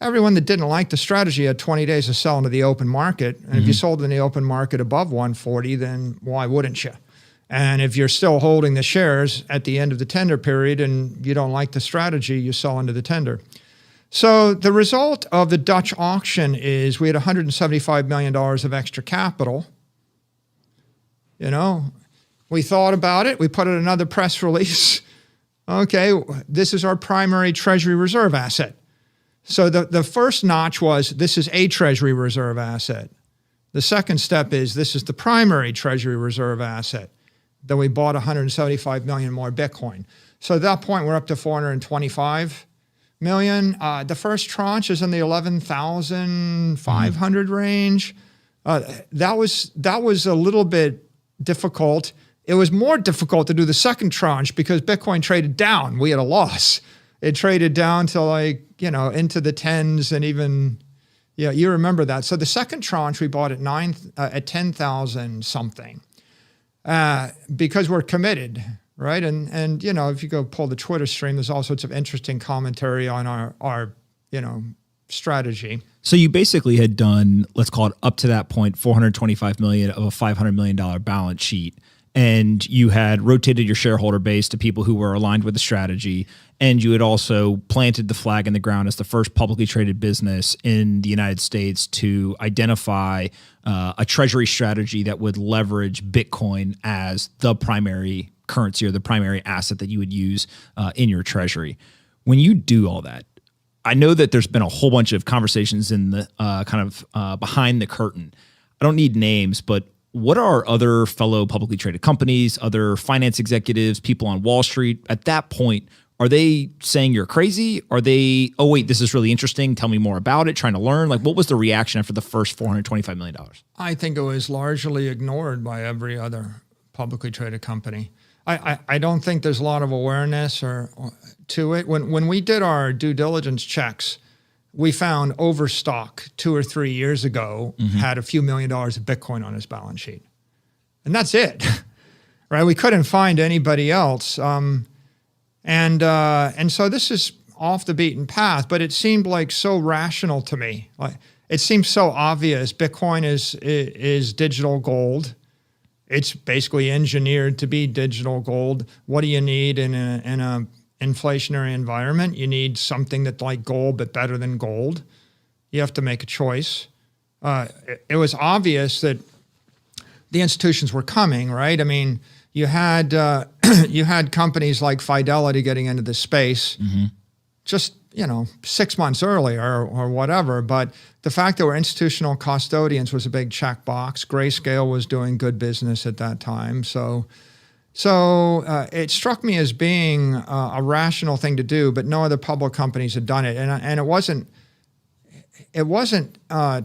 Everyone that didn't like the strategy had 20 days to sell into the open market. And if you sold in the open market above 140, then why wouldn't you? And if you're still holding the shares at the end of the tender period and you don't like the strategy, you sell into the tender. So the result of the Dutch auction is we had $175 million of extra capital. We thought about it. We put in another press release. Okay, this is our primary treasury reserve asset. So the first notch was, this is a treasury reserve asset. The second step is, this is the primary treasury reserve asset. Then we bought 175 million more Bitcoin. So at that point, we're up to 425 million. The first tranche is in the 11,500 range. That was a little bit difficult. It was more difficult to do the second tranche because Bitcoin traded down. We had a loss. It traded down to into the tens and even, you remember that. So the second tranche we bought at 10,000 something. because we're committed, right? And you know, if you go pull the Twitter stream, there's all sorts of interesting commentary on our strategy. So you basically had done, let's call it up to that point, 425 million of a $500 million balance sheet. And you had rotated your shareholder base to people who were aligned with the strategy. And you had also planted the flag in the ground as the first publicly traded business in the United States to identify a treasury strategy that would leverage Bitcoin as the primary currency or the primary asset that you would use in your treasury. When you do all that, I know that there's been a whole bunch of conversations in the behind the curtain. I don't need names, but what are other fellow publicly traded companies, other finance executives, people on Wall Street at that point? Are they saying you're crazy? Are they, oh wait, this is really interesting, tell me more about it, trying to learn? Like, what was the reaction after the first $425 million? I think it was largely ignored by every other publicly traded company. I don't think there's a lot of awareness or to it. When we did our due diligence checks, we found Overstock 2 or 3 years ago had a few $1 million of Bitcoin on his balance sheet. And that's it, right? We couldn't find anybody else. And so this is off the beaten path, but it seemed like so rational to me. Like, it seems so obvious. Bitcoin is digital gold. It's basically engineered to be digital gold. What do you need in a inflationary environment? You need something that's like gold, but better than gold. You have to make a choice. It was obvious that the institutions were coming, right? I mean, you had you had companies like Fidelity getting into this space just 6 months earlier or whatever. But the fact that we're institutional custodians was a big checkbox. Grayscale was doing good business at that time, so it struck me as being a rational thing to do, but no other public companies had done it. And it wasn't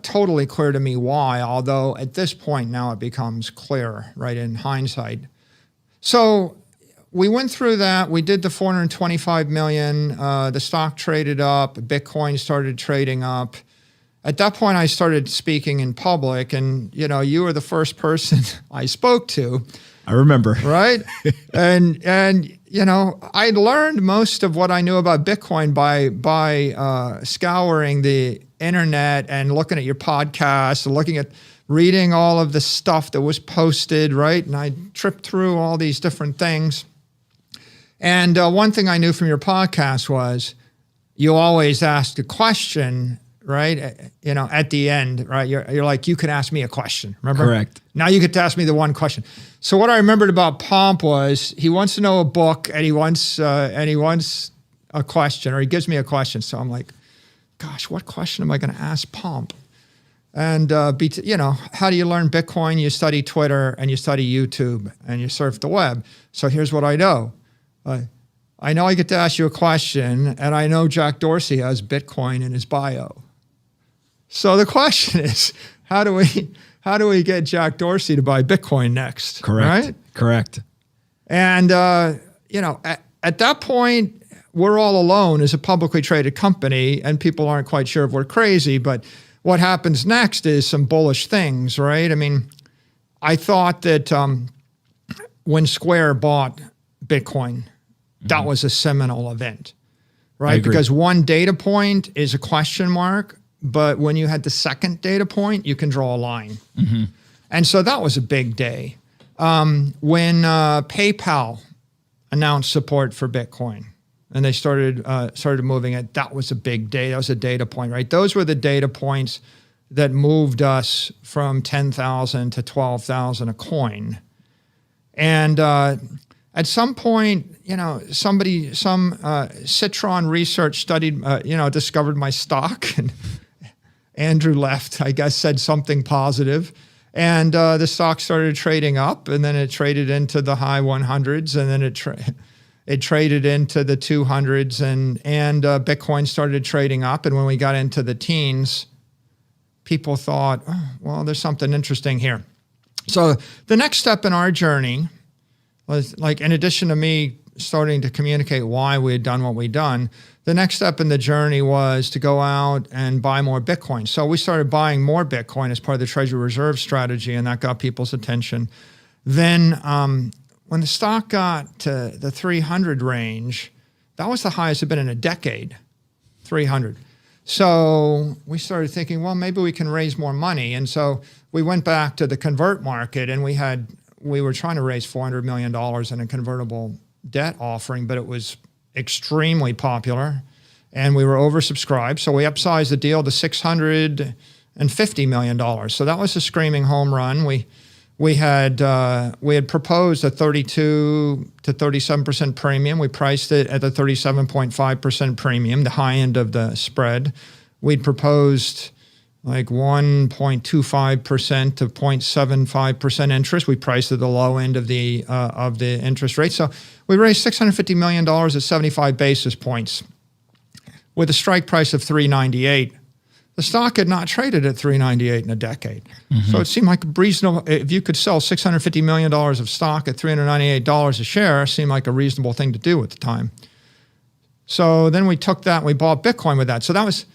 totally clear to me why, although at this point now it becomes clear, right, in hindsight. So we went through that. We did the 425 million. The stock traded up. Bitcoin started trading up. At that point, I started speaking in public, and you were the first person I spoke to. I remember. Right? and I learned most of what I knew about Bitcoin by scouring the internet and looking at your podcast and reading all of the stuff that was posted, right? And I tripped through all these different things. And one thing I knew from your podcast was you always ask a question, right? At the end, right? You're like, you can ask me a question, remember? Correct. Now you get to ask me the one question. So what I remembered about Pomp was he wants to know a book and he wants a question, or he gives me a question. So I'm like, gosh, what question am I going to ask Pomp? And how do you learn Bitcoin? You study Twitter and you study YouTube and you surf the web. So here's what I know. I know I get to ask you a question, and I know Jack Dorsey has Bitcoin in his bio. So the question is, how do we get Jack Dorsey to buy Bitcoin next? Correct. Right? Correct. And at that point, we're all alone as a publicly traded company, and people aren't quite sure if we're crazy. But what happens next is some bullish things, right? I mean, I thought that when Square bought Bitcoin, that was a seminal event, right? Because one data point is a question mark, but when you had the second data point, you can draw a line. And so that was a big day. When PayPal announced support for Bitcoin and they started moving it, that was a big day. That was a data point, right? Those were the data points that moved us from 10,000 to 12,000 a coin. And at some point, some Citron research studied, discovered my stock, and Andrew left, I guess, said something positive, and the stock started trading up, and then it traded into the high 100s, and then it traded into the 200s, and Bitcoin started trading up, and when we got into the teens, people thought, oh, well, there's something interesting here. So the next step in our journey was, like, in addition to me starting to communicate why we had done what we'd done, the next step in the journey was to go out and buy more Bitcoin. So we started buying more Bitcoin as part of the Treasury Reserve strategy, and that got people's attention. Then when the stock got to the 300 range, that was the highest it's been in a decade, 300. So we started thinking, well, maybe we can raise more money. And so we went back to the convert market, and we were trying to raise $400 million in a convertible debt offering, but it was extremely popular and we were oversubscribed. So we upsized the deal to $650 million. So that was a screaming home run. We had proposed a 32 to 37% premium. We priced it at the 37.5% premium, the high end of the spread. We'd proposed like 1.25% to 0.75% interest. We priced at the low end of the interest rate. So we raised $650 million at 75 basis points with a strike price of $398. The stock had not traded at $398 in a decade. Mm-hmm. So it seemed like reasonable. If you could sell $650 million of stock at $398 a share, it seemed like a reasonable thing to do at the time. So then we took that and we bought Bitcoin with that. So that was,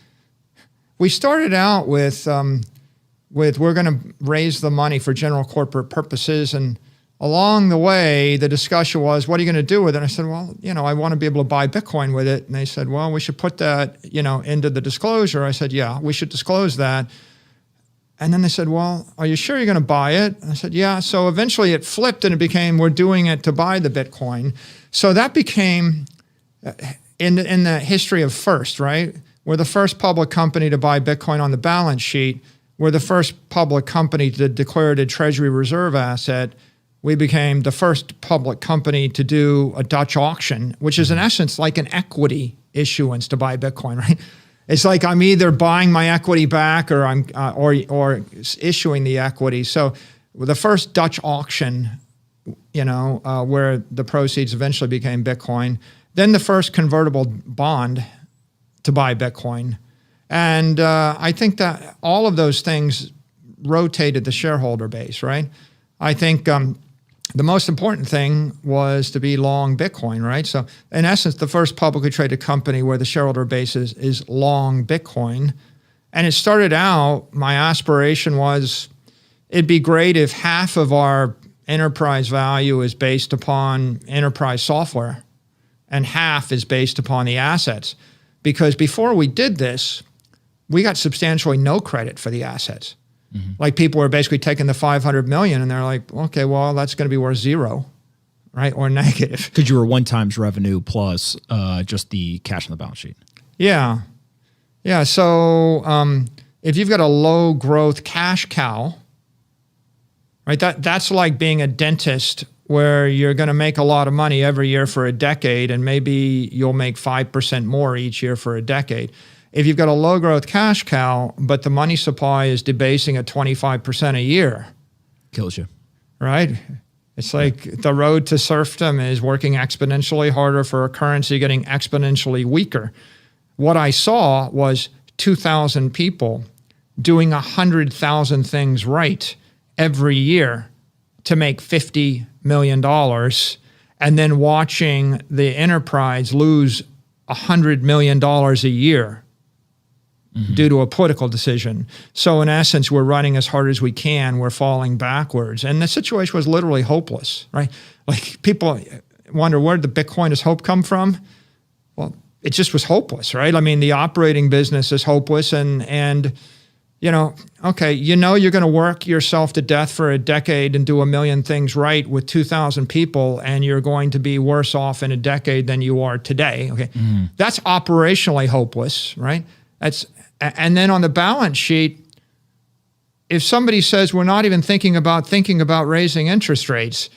we started out with we're going to raise the money for general corporate purposes. And along the way, the discussion was, what are you going to do with it? And I said, well, I want to be able to buy Bitcoin with it. And they said, well, we should put that, into the disclosure. I said, yeah, we should disclose that. And then they said, well, are you sure you're going to buy it? And I said, yeah. So eventually it flipped and it became, we're doing it to buy the Bitcoin. So that became, in the history of first, right? We're the first public company to buy Bitcoin on the balance sheet. We're the first public company to declare it a treasury reserve asset. We became the first public company to do a Dutch auction, which is in essence like an equity issuance to buy Bitcoin, right? It's like I'm either buying my equity back or I'm or issuing the equity. So the first Dutch auction, where the proceeds eventually became Bitcoin. Then the first convertible bond to buy Bitcoin. And I think that all of those things rotated the shareholder base, right? I think the most important thing was to be long Bitcoin, right? So in essence, the first publicly traded company where the shareholder base is long Bitcoin. And it started out, my aspiration was, it'd be great if half of our enterprise value is based upon enterprise software and half is based upon the assets. Because before we did this, we got substantially no credit for the assets. Mm-hmm. Like people were basically taking the 500 million and they're like, okay, well, that's going to be worth zero, right? Or negative. Because you were 1 times revenue plus just the cash on the balance sheet. Yeah. Yeah. So if you've got a low growth cash cow, right, that's like being a dentist where you're going to make a lot of money every year for a decade and maybe you'll make 5% more each year for a decade. If you've got a low growth cash cow, but the money supply is debasing at 25% a year. Kills you. Right? It's like the road to serfdom is working exponentially harder for a currency getting exponentially weaker. What I saw was 2,000 people doing 100,000 things right every year to make $50 million and then watching the enterprise lose $100 million a year. Mm-hmm. Due to a political decision. So in essence, we're running as hard as we can. We're falling backwards. And the situation was literally hopeless, right? Like people wonder, where did the Bitcoiners' hope come from? Well, it just was hopeless, right? I mean, the operating business is hopeless and okay, you're going to work yourself to death for a decade and do a million things right with 2,000 people and you're going to be worse off in a decade than you are today. Okay. Mm-hmm. That's operationally hopeless, right? And then on the balance sheet, if somebody says we're not even thinking about raising interest rates,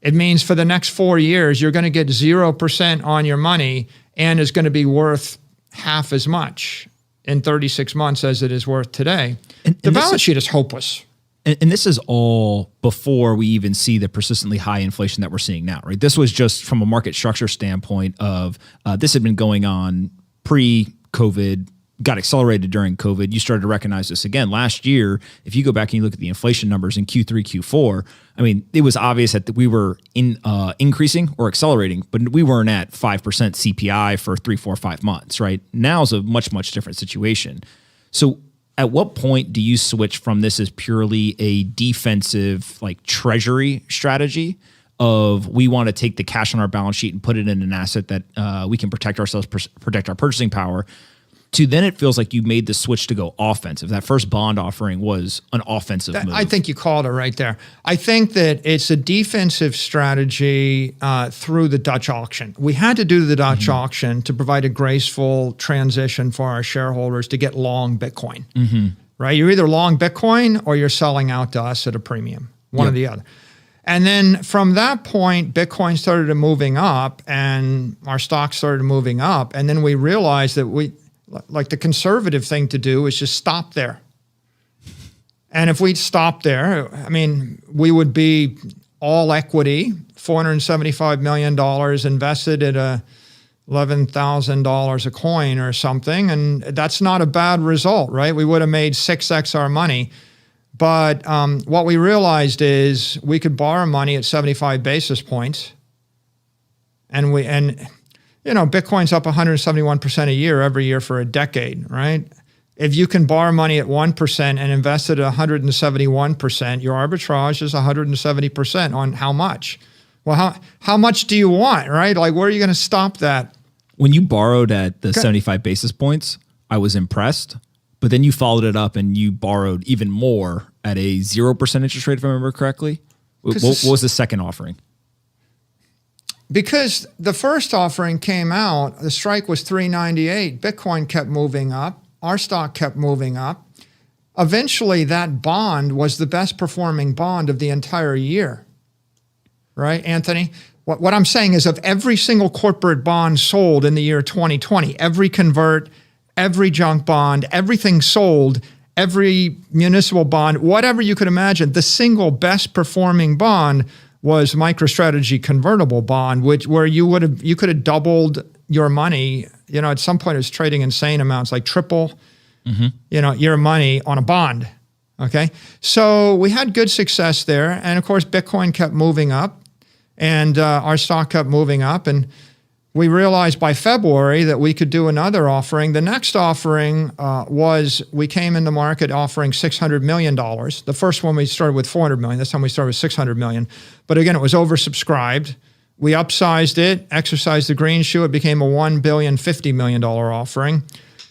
it means for the next 4 years, you're going to get 0% on your money and is going to be worth half as much in 36 months as it is worth today. And the balance sheet is hopeless. And this is all before we even see the persistently high inflation that we're seeing now, right? This was just from a market structure standpoint of this had been going on pre-COVID, got accelerated during COVID. You started to recognize this again. Last year, if you go back and you look at the inflation numbers in Q3, Q4, I mean, it was obvious that we were increasing or accelerating, but we weren't at 5% CPI for 3, 4, 5 months, right? Now is a much, much different situation. So At what point do you switch from this as purely a defensive like treasury strategy of we want to take the cash on our balance sheet and put it in an asset that we can protect ourselves, protect our purchasing power, to then it feels like you made the switch to go offensive? That first bond offering was an offensive move. I think you called it right there. I think that it's a defensive strategy through the Dutch auction. We had to do the Dutch auction to provide a graceful transition for our shareholders to get long Bitcoin, right? You're either long Bitcoin or you're selling out to us at a premium, one or the other. And then from that point, Bitcoin started moving up and our stock started moving up. And then we realized that like the conservative thing to do is just stop there. And if we'd stopped there, I mean, we would be all equity, $475 million invested at $11,000 a coin or something. And that's not a bad result, right? We would have made 6x our money. But what we realized is we could borrow money at 75 basis points. And you know, Bitcoin's up 171% a year every year for a decade, right? If you can borrow money at 1% and invest it at 171%, your arbitrage is 170% on how much? Well, how much do you want, right? Like, where are you going to stop that? When you borrowed at the 75 basis points, I was impressed. But then you followed it up and you borrowed even more at a 0% interest rate, if I remember correctly. What was the second offering? Because the first offering came out, the strike was 398. Bitcoin kept moving up. Our stock kept moving up. Eventually, that bond was the best performing bond of the entire year. Right, Anthony? What I'm saying is of every single corporate bond sold in the year 2020, every convert, every junk bond, everything sold, every municipal bond, whatever you could imagine, the single best performing bond was MicroStrategy convertible bond, where you could have doubled your money. You know, at some point it was trading insane amounts, like triple, you know, your money on a bond. Okay, so we had good success there, and of course Bitcoin kept moving up, and our stock kept moving up, and we realized by February that we could do another offering. The next offering was we came in the market offering $600 million. The first one we started with $400 million. This time we started with $600 million. But again, it was oversubscribed. We upsized it, exercised the green shoe. It became a $1,050 million offering.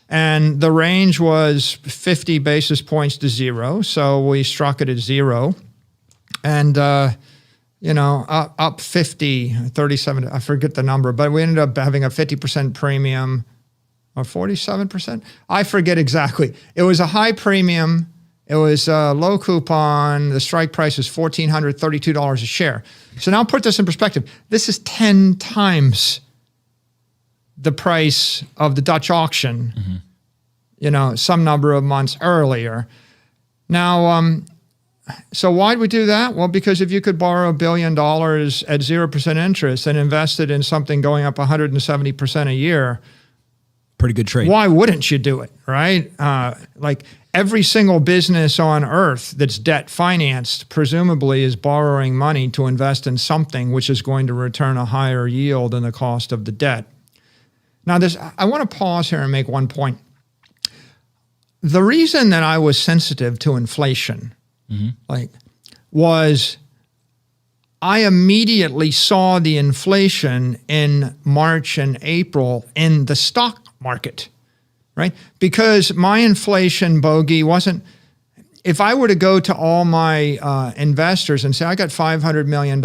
And the range was 50 basis points to zero. So we struck it at zero. And you know, up 50, 37, I forget the number, but we ended up having a 50% premium or 47%. I forget exactly. It was a high premium. It was a low coupon. The strike price is $1,432 a share. So now put this in perspective. This is 10 times the price of the Dutch auction, you know, some number of months earlier. Now, so why'd we do that? Well, because if you could borrow $1 billion at 0% interest and invest it in something going up 170% a year, pretty good trade. Why wouldn't you do it, right? Like every single business on earth that's debt financed presumably is borrowing money to invest in something which is going to return a higher yield than the cost of the debt. Now, I want to pause here and make one point. The reason that I was sensitive to inflation was I immediately saw the inflation in March and April in the stock market, right? Because my inflation bogey wasn't, if I were to go to all my investors and say, I got $500 million,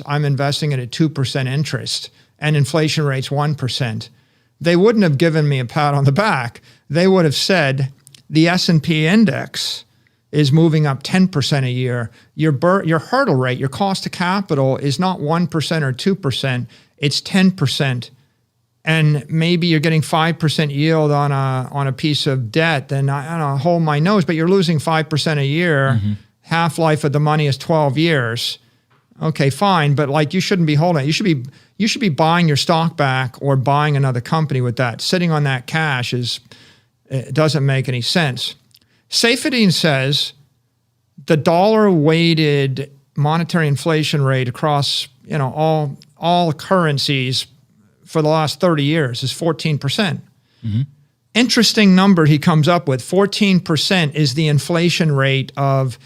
I'm investing it at 2% interest and inflation rate's 1%, they wouldn't have given me a pat on the back. They would have said, the S&P index is moving up 10% a year. Your hurdle rate, your cost of capital is not 1% or 2%, it's 10%. And maybe you're getting 5% yield on a piece of debt, then I don't know, hold my nose, but you're losing 5% a year. Half-life of the money is 12 years. Okay, fine, but like you shouldn't be holding it. You should be buying your stock back or buying another company with that. Sitting on that cash it doesn't make any sense. Saifedean says the dollar-weighted monetary inflation rate across all currencies for the last 30 years is 14%. Interesting number he comes up with. 14% is the inflation rate of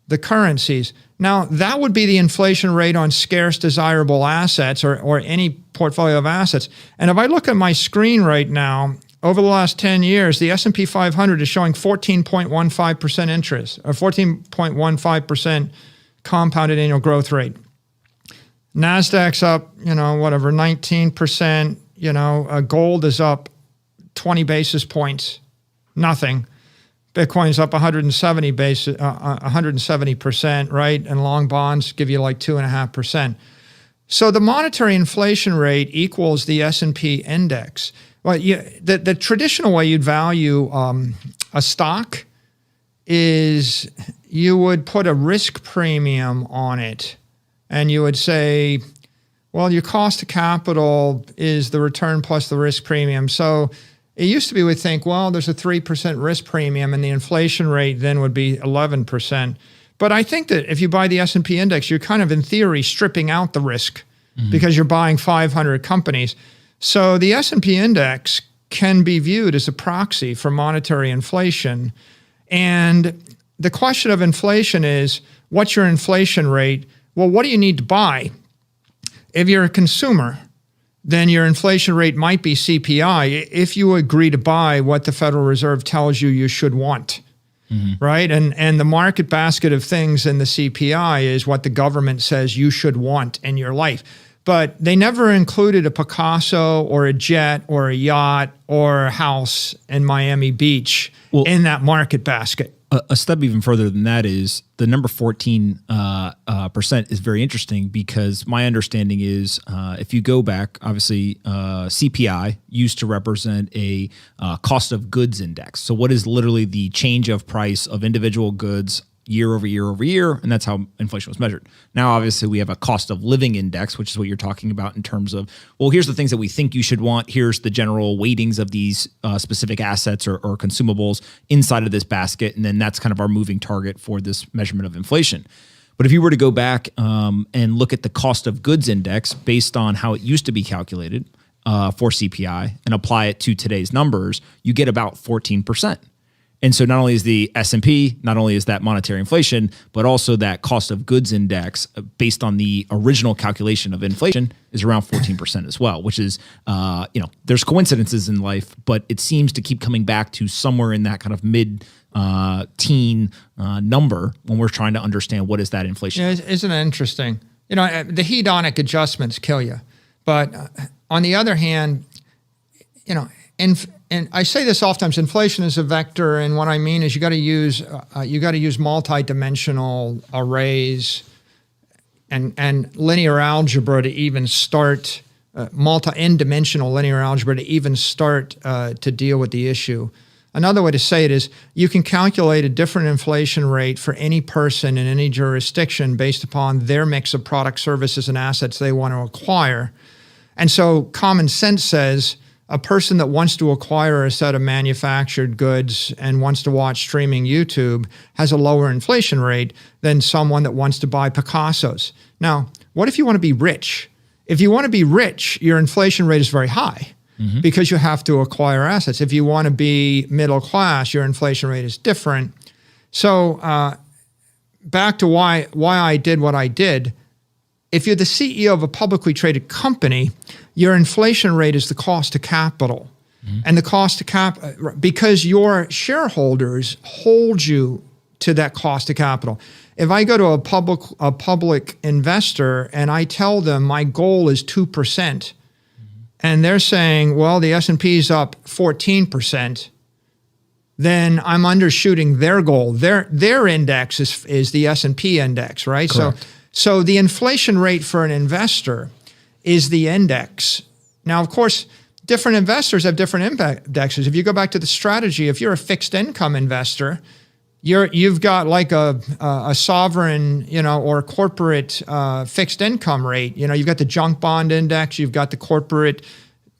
the currencies. Now, that would be the inflation rate on scarce desirable assets or any portfolio of assets. And if I look at my screen right now, over the last 10 years, the S&P 500 is showing 14.15% interest, or 14.15% compounded annual growth rate. NASDAQ's up, 19%, gold is up 20 basis points, nothing. Bitcoin's up 170%, right? And long bonds give you like 2.5%. So the monetary inflation rate equals the S&P index. Well, the traditional way you'd value a stock is you would put a risk premium on it, and you would say, well, your cost of capital is the return plus the risk premium. So it used to be we'd think, well, there's a 3% risk premium, and the inflation rate then would be 11%. But I think that if you buy the S&P index, you're kind of in theory stripping out the risk because you're buying 500 companies. So the S&P index can be viewed as a proxy for monetary inflation. And the question of inflation is, what's your inflation rate? Well, what do you need to buy? If you're a consumer, then your inflation rate might be CPI if you agree to buy what the Federal Reserve tells you should want, right? And the market basket of things in the CPI is what the government says you should want in your life. But they never included a Picasso or a jet or a yacht or a house in Miami Beach in that market basket. A step even further than that is the number 14% is very interesting, because my understanding is if you go back, obviously CPI used to represent a cost of goods index. So what is literally the change of price of individual goods year over year over year, and that's how inflation was measured. Now, obviously, we have a cost of living index, which is what you're talking about in terms of, well, here's the things that we think you should want. Here's the general weightings of these specific assets or consumables inside of this basket, and then that's kind of our moving target for this measurement of inflation. But if you were to go back and look at the cost of goods index based on how it used to be calculated for CPI and apply it to today's numbers, you get about 14%. And so not only is the S&P, not only is that monetary inflation, but also that cost of goods index based on the original calculation of inflation is around 14% as well, which is, there's coincidences in life, but it seems to keep coming back to somewhere in that kind of mid-teen number when we're trying to understand what is that inflation. Yeah, isn't it interesting? The hedonic adjustments kill you. But on the other hand, and I say this oftentimes, inflation is a vector, and what I mean is you got to use multi-dimensional arrays and linear algebra to even start n-dimensional linear algebra to even start to deal with the issue. Another way to say it is you can calculate a different inflation rate for any person in any jurisdiction based upon their mix of products, services, and assets they want to acquire. And so common sense says a person that wants to acquire a set of manufactured goods and wants to watch streaming YouTube has a lower inflation rate than someone that wants to buy Picassos. Now, what if you want to be rich? If you want to be rich, your inflation rate is very high because you have to acquire assets. If you want to be middle class, your inflation rate is different. So back to why I did what I did. If you're the CEO of a publicly traded company, your inflation rate is the cost of capital. And the cost of because your shareholders hold you to that cost of capital. If I go to a public investor and I tell them my goal is 2%, and they're saying, well, the S&P is up 14%, then I'm undershooting their goal. Their index is the S&P index, right? Correct. So the inflation rate for an investor is the index. Now, of course, different investors have different indexes. If you go back to the strategy, if you're a fixed income investor, you've got like a sovereign, or corporate fixed income rate. You've got the junk bond index, you've got the corporate,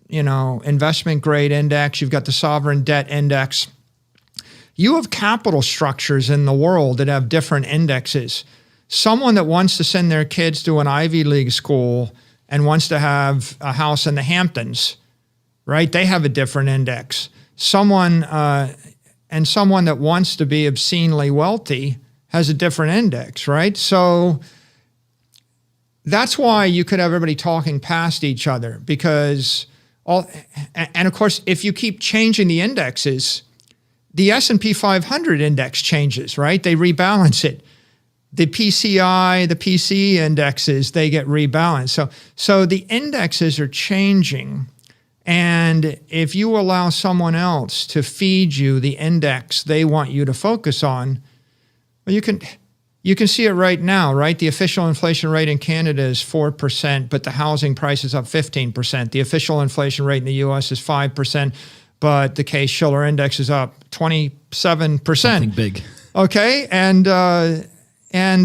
investment grade index, you've got the sovereign debt index. You have capital structures in the world that have different indexes. Someone that wants to send their kids to an Ivy League school and wants to have a house in the Hamptons, right? They have a different index. someone that wants to be obscenely wealthy has a different index, right? So that's why you could have everybody talking past each other, because and of course, if you keep changing the indexes, the S&P 500 index changes, right? They rebalance it. The PCI, the PCE indexes, they get rebalanced. So the indexes are changing. And if you allow someone else to feed you the index they want you to focus on, well, you can see it right now, right? The official inflation rate in Canada is 4%, but the housing price is up 15%. The official inflation rate in the US is 5%, but the Case-Shiller index is up 27%. Something big. Okay, and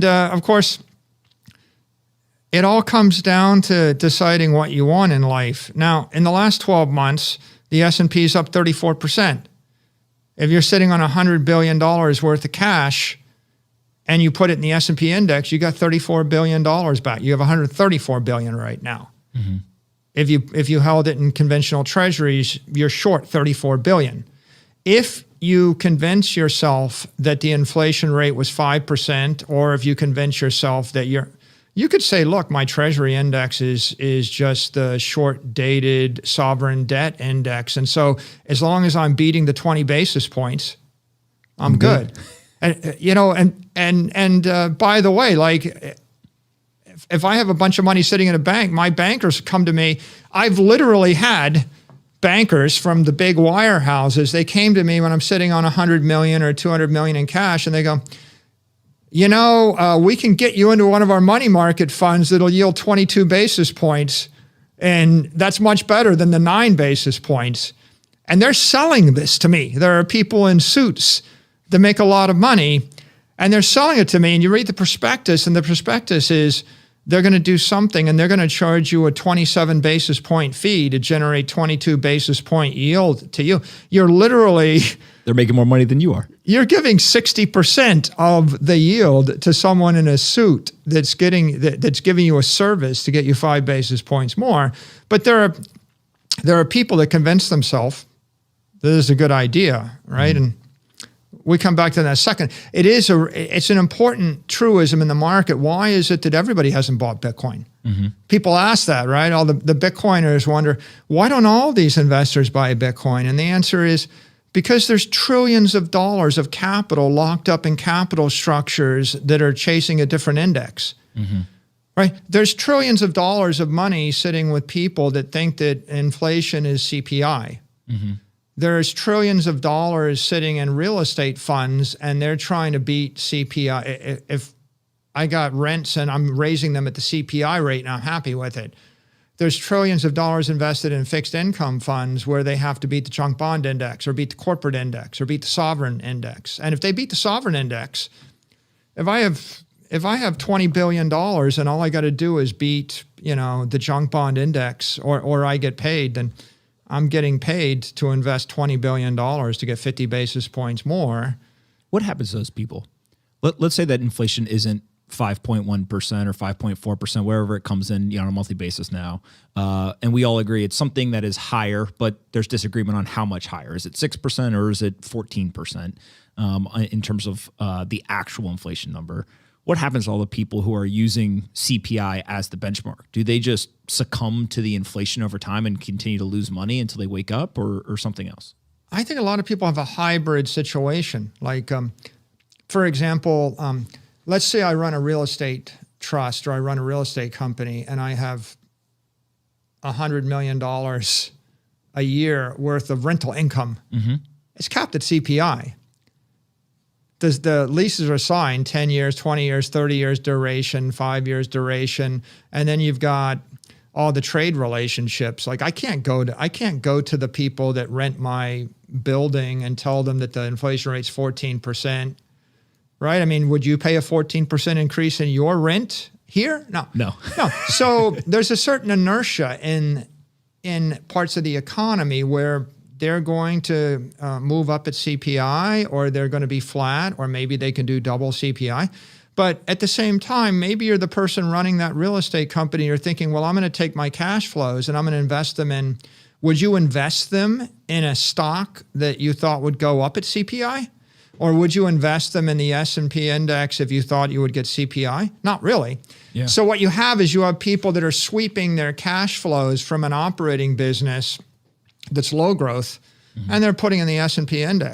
of course, it all comes down to deciding what you want in life. Now, in the last 12 months, the S&P is up 34%. If you're sitting on $100 billion worth of cash and you put it in the S&P index, you got $34 billion back. You have $134 billion right now. Mm-hmm. If you held it in conventional treasuries, you're short $34 billion. If you convince yourself that the inflation rate was 5%, or if you convince yourself that you could say, look, my treasury index is just the short-dated sovereign debt index. And so as long as I'm beating the 20 basis points, I'm good. And, by the way, like, if I have a bunch of money sitting in a bank, my bankers come to me. I've literally had bankers from the big wire houses. They came to me when I'm sitting on 100 million or 200 million in cash, and they go, we can get you into one of our money market funds that'll yield 22 basis points, and that's much better than the 9 basis points. And they're selling this to me. There are people in suits that make a lot of money, and they're selling it to me. And you read the prospectus, and the prospectus is they're going to do something, and they're going to charge you a 27 basis point fee to generate 22 basis point yield to you. You're literally... They're making more money than you are. You're giving 60% of the yield to someone in a suit that's giving you a service to get you 5 basis points more. But there are people that convince themselves that this is a good idea, right? Mm-hmm. And we come back to that in a second. It's an important truism in the market. Why is it that everybody hasn't bought Bitcoin? Mm-hmm. People ask that, right? All the Bitcoiners wonder, why don't all these investors buy Bitcoin? And the answer is, because there's trillions of dollars of capital locked up in capital structures that are chasing a different index, mm-hmm. right? There's trillions of dollars of money sitting with people that think that inflation is CPI. Mm-hmm. There's trillions of dollars sitting in real estate funds, and they're trying to beat CPI. If I got rents and I'm raising them at the CPI rate and I'm happy with it, there's trillions of dollars invested in fixed income funds where they have to beat the junk bond index or beat the corporate index or beat the sovereign index. And if they beat the sovereign index, if I have $20 billion and all I got to do is beat, the junk bond index or I get paid, then I'm getting paid to invest $20 billion to get 50 basis points more. What happens to those people? Let's say that inflation isn't 5.1% or 5.4%, wherever it comes in on a monthly basis now. And we all agree it's something that is higher, but there's disagreement on how much higher. Is it 6% or is it 14% in terms of the actual inflation number? What happens to all the people who are using CPI as the benchmark? Do they just succumb to the inflation over time and continue to lose money until they wake up, or something else? I think a lot of people have a hybrid situation. Like, for example, let's say I run a real estate trust or I run a real estate company and I have $100 million a year worth of rental income. Mm-hmm. It's capped at CPI. The leases are signed 10 years, 20 years, 30 years duration, 5 years duration. And then you've got all the trade relationships. Like I can't go to the people that rent my building and tell them that the inflation rate's 14%. Right? I mean, would you pay a 14% increase in your rent here? No. So there's a certain inertia in parts of the economy where they're going to move up at CPI, or they're going to be flat, or maybe they can do double CPI. But at the same time, maybe you're the person running that real estate company. You're thinking, well, I'm going to take my cash flows and I'm going to invest them in would you invest them in a stock that you thought would go up at CPI? Or would you invest them in the S&P index if you thought you would get CPI? Not really. Yeah. So what you have is you have people that are sweeping their cash flows from an operating business that's low growth, and they're putting in the S&P index.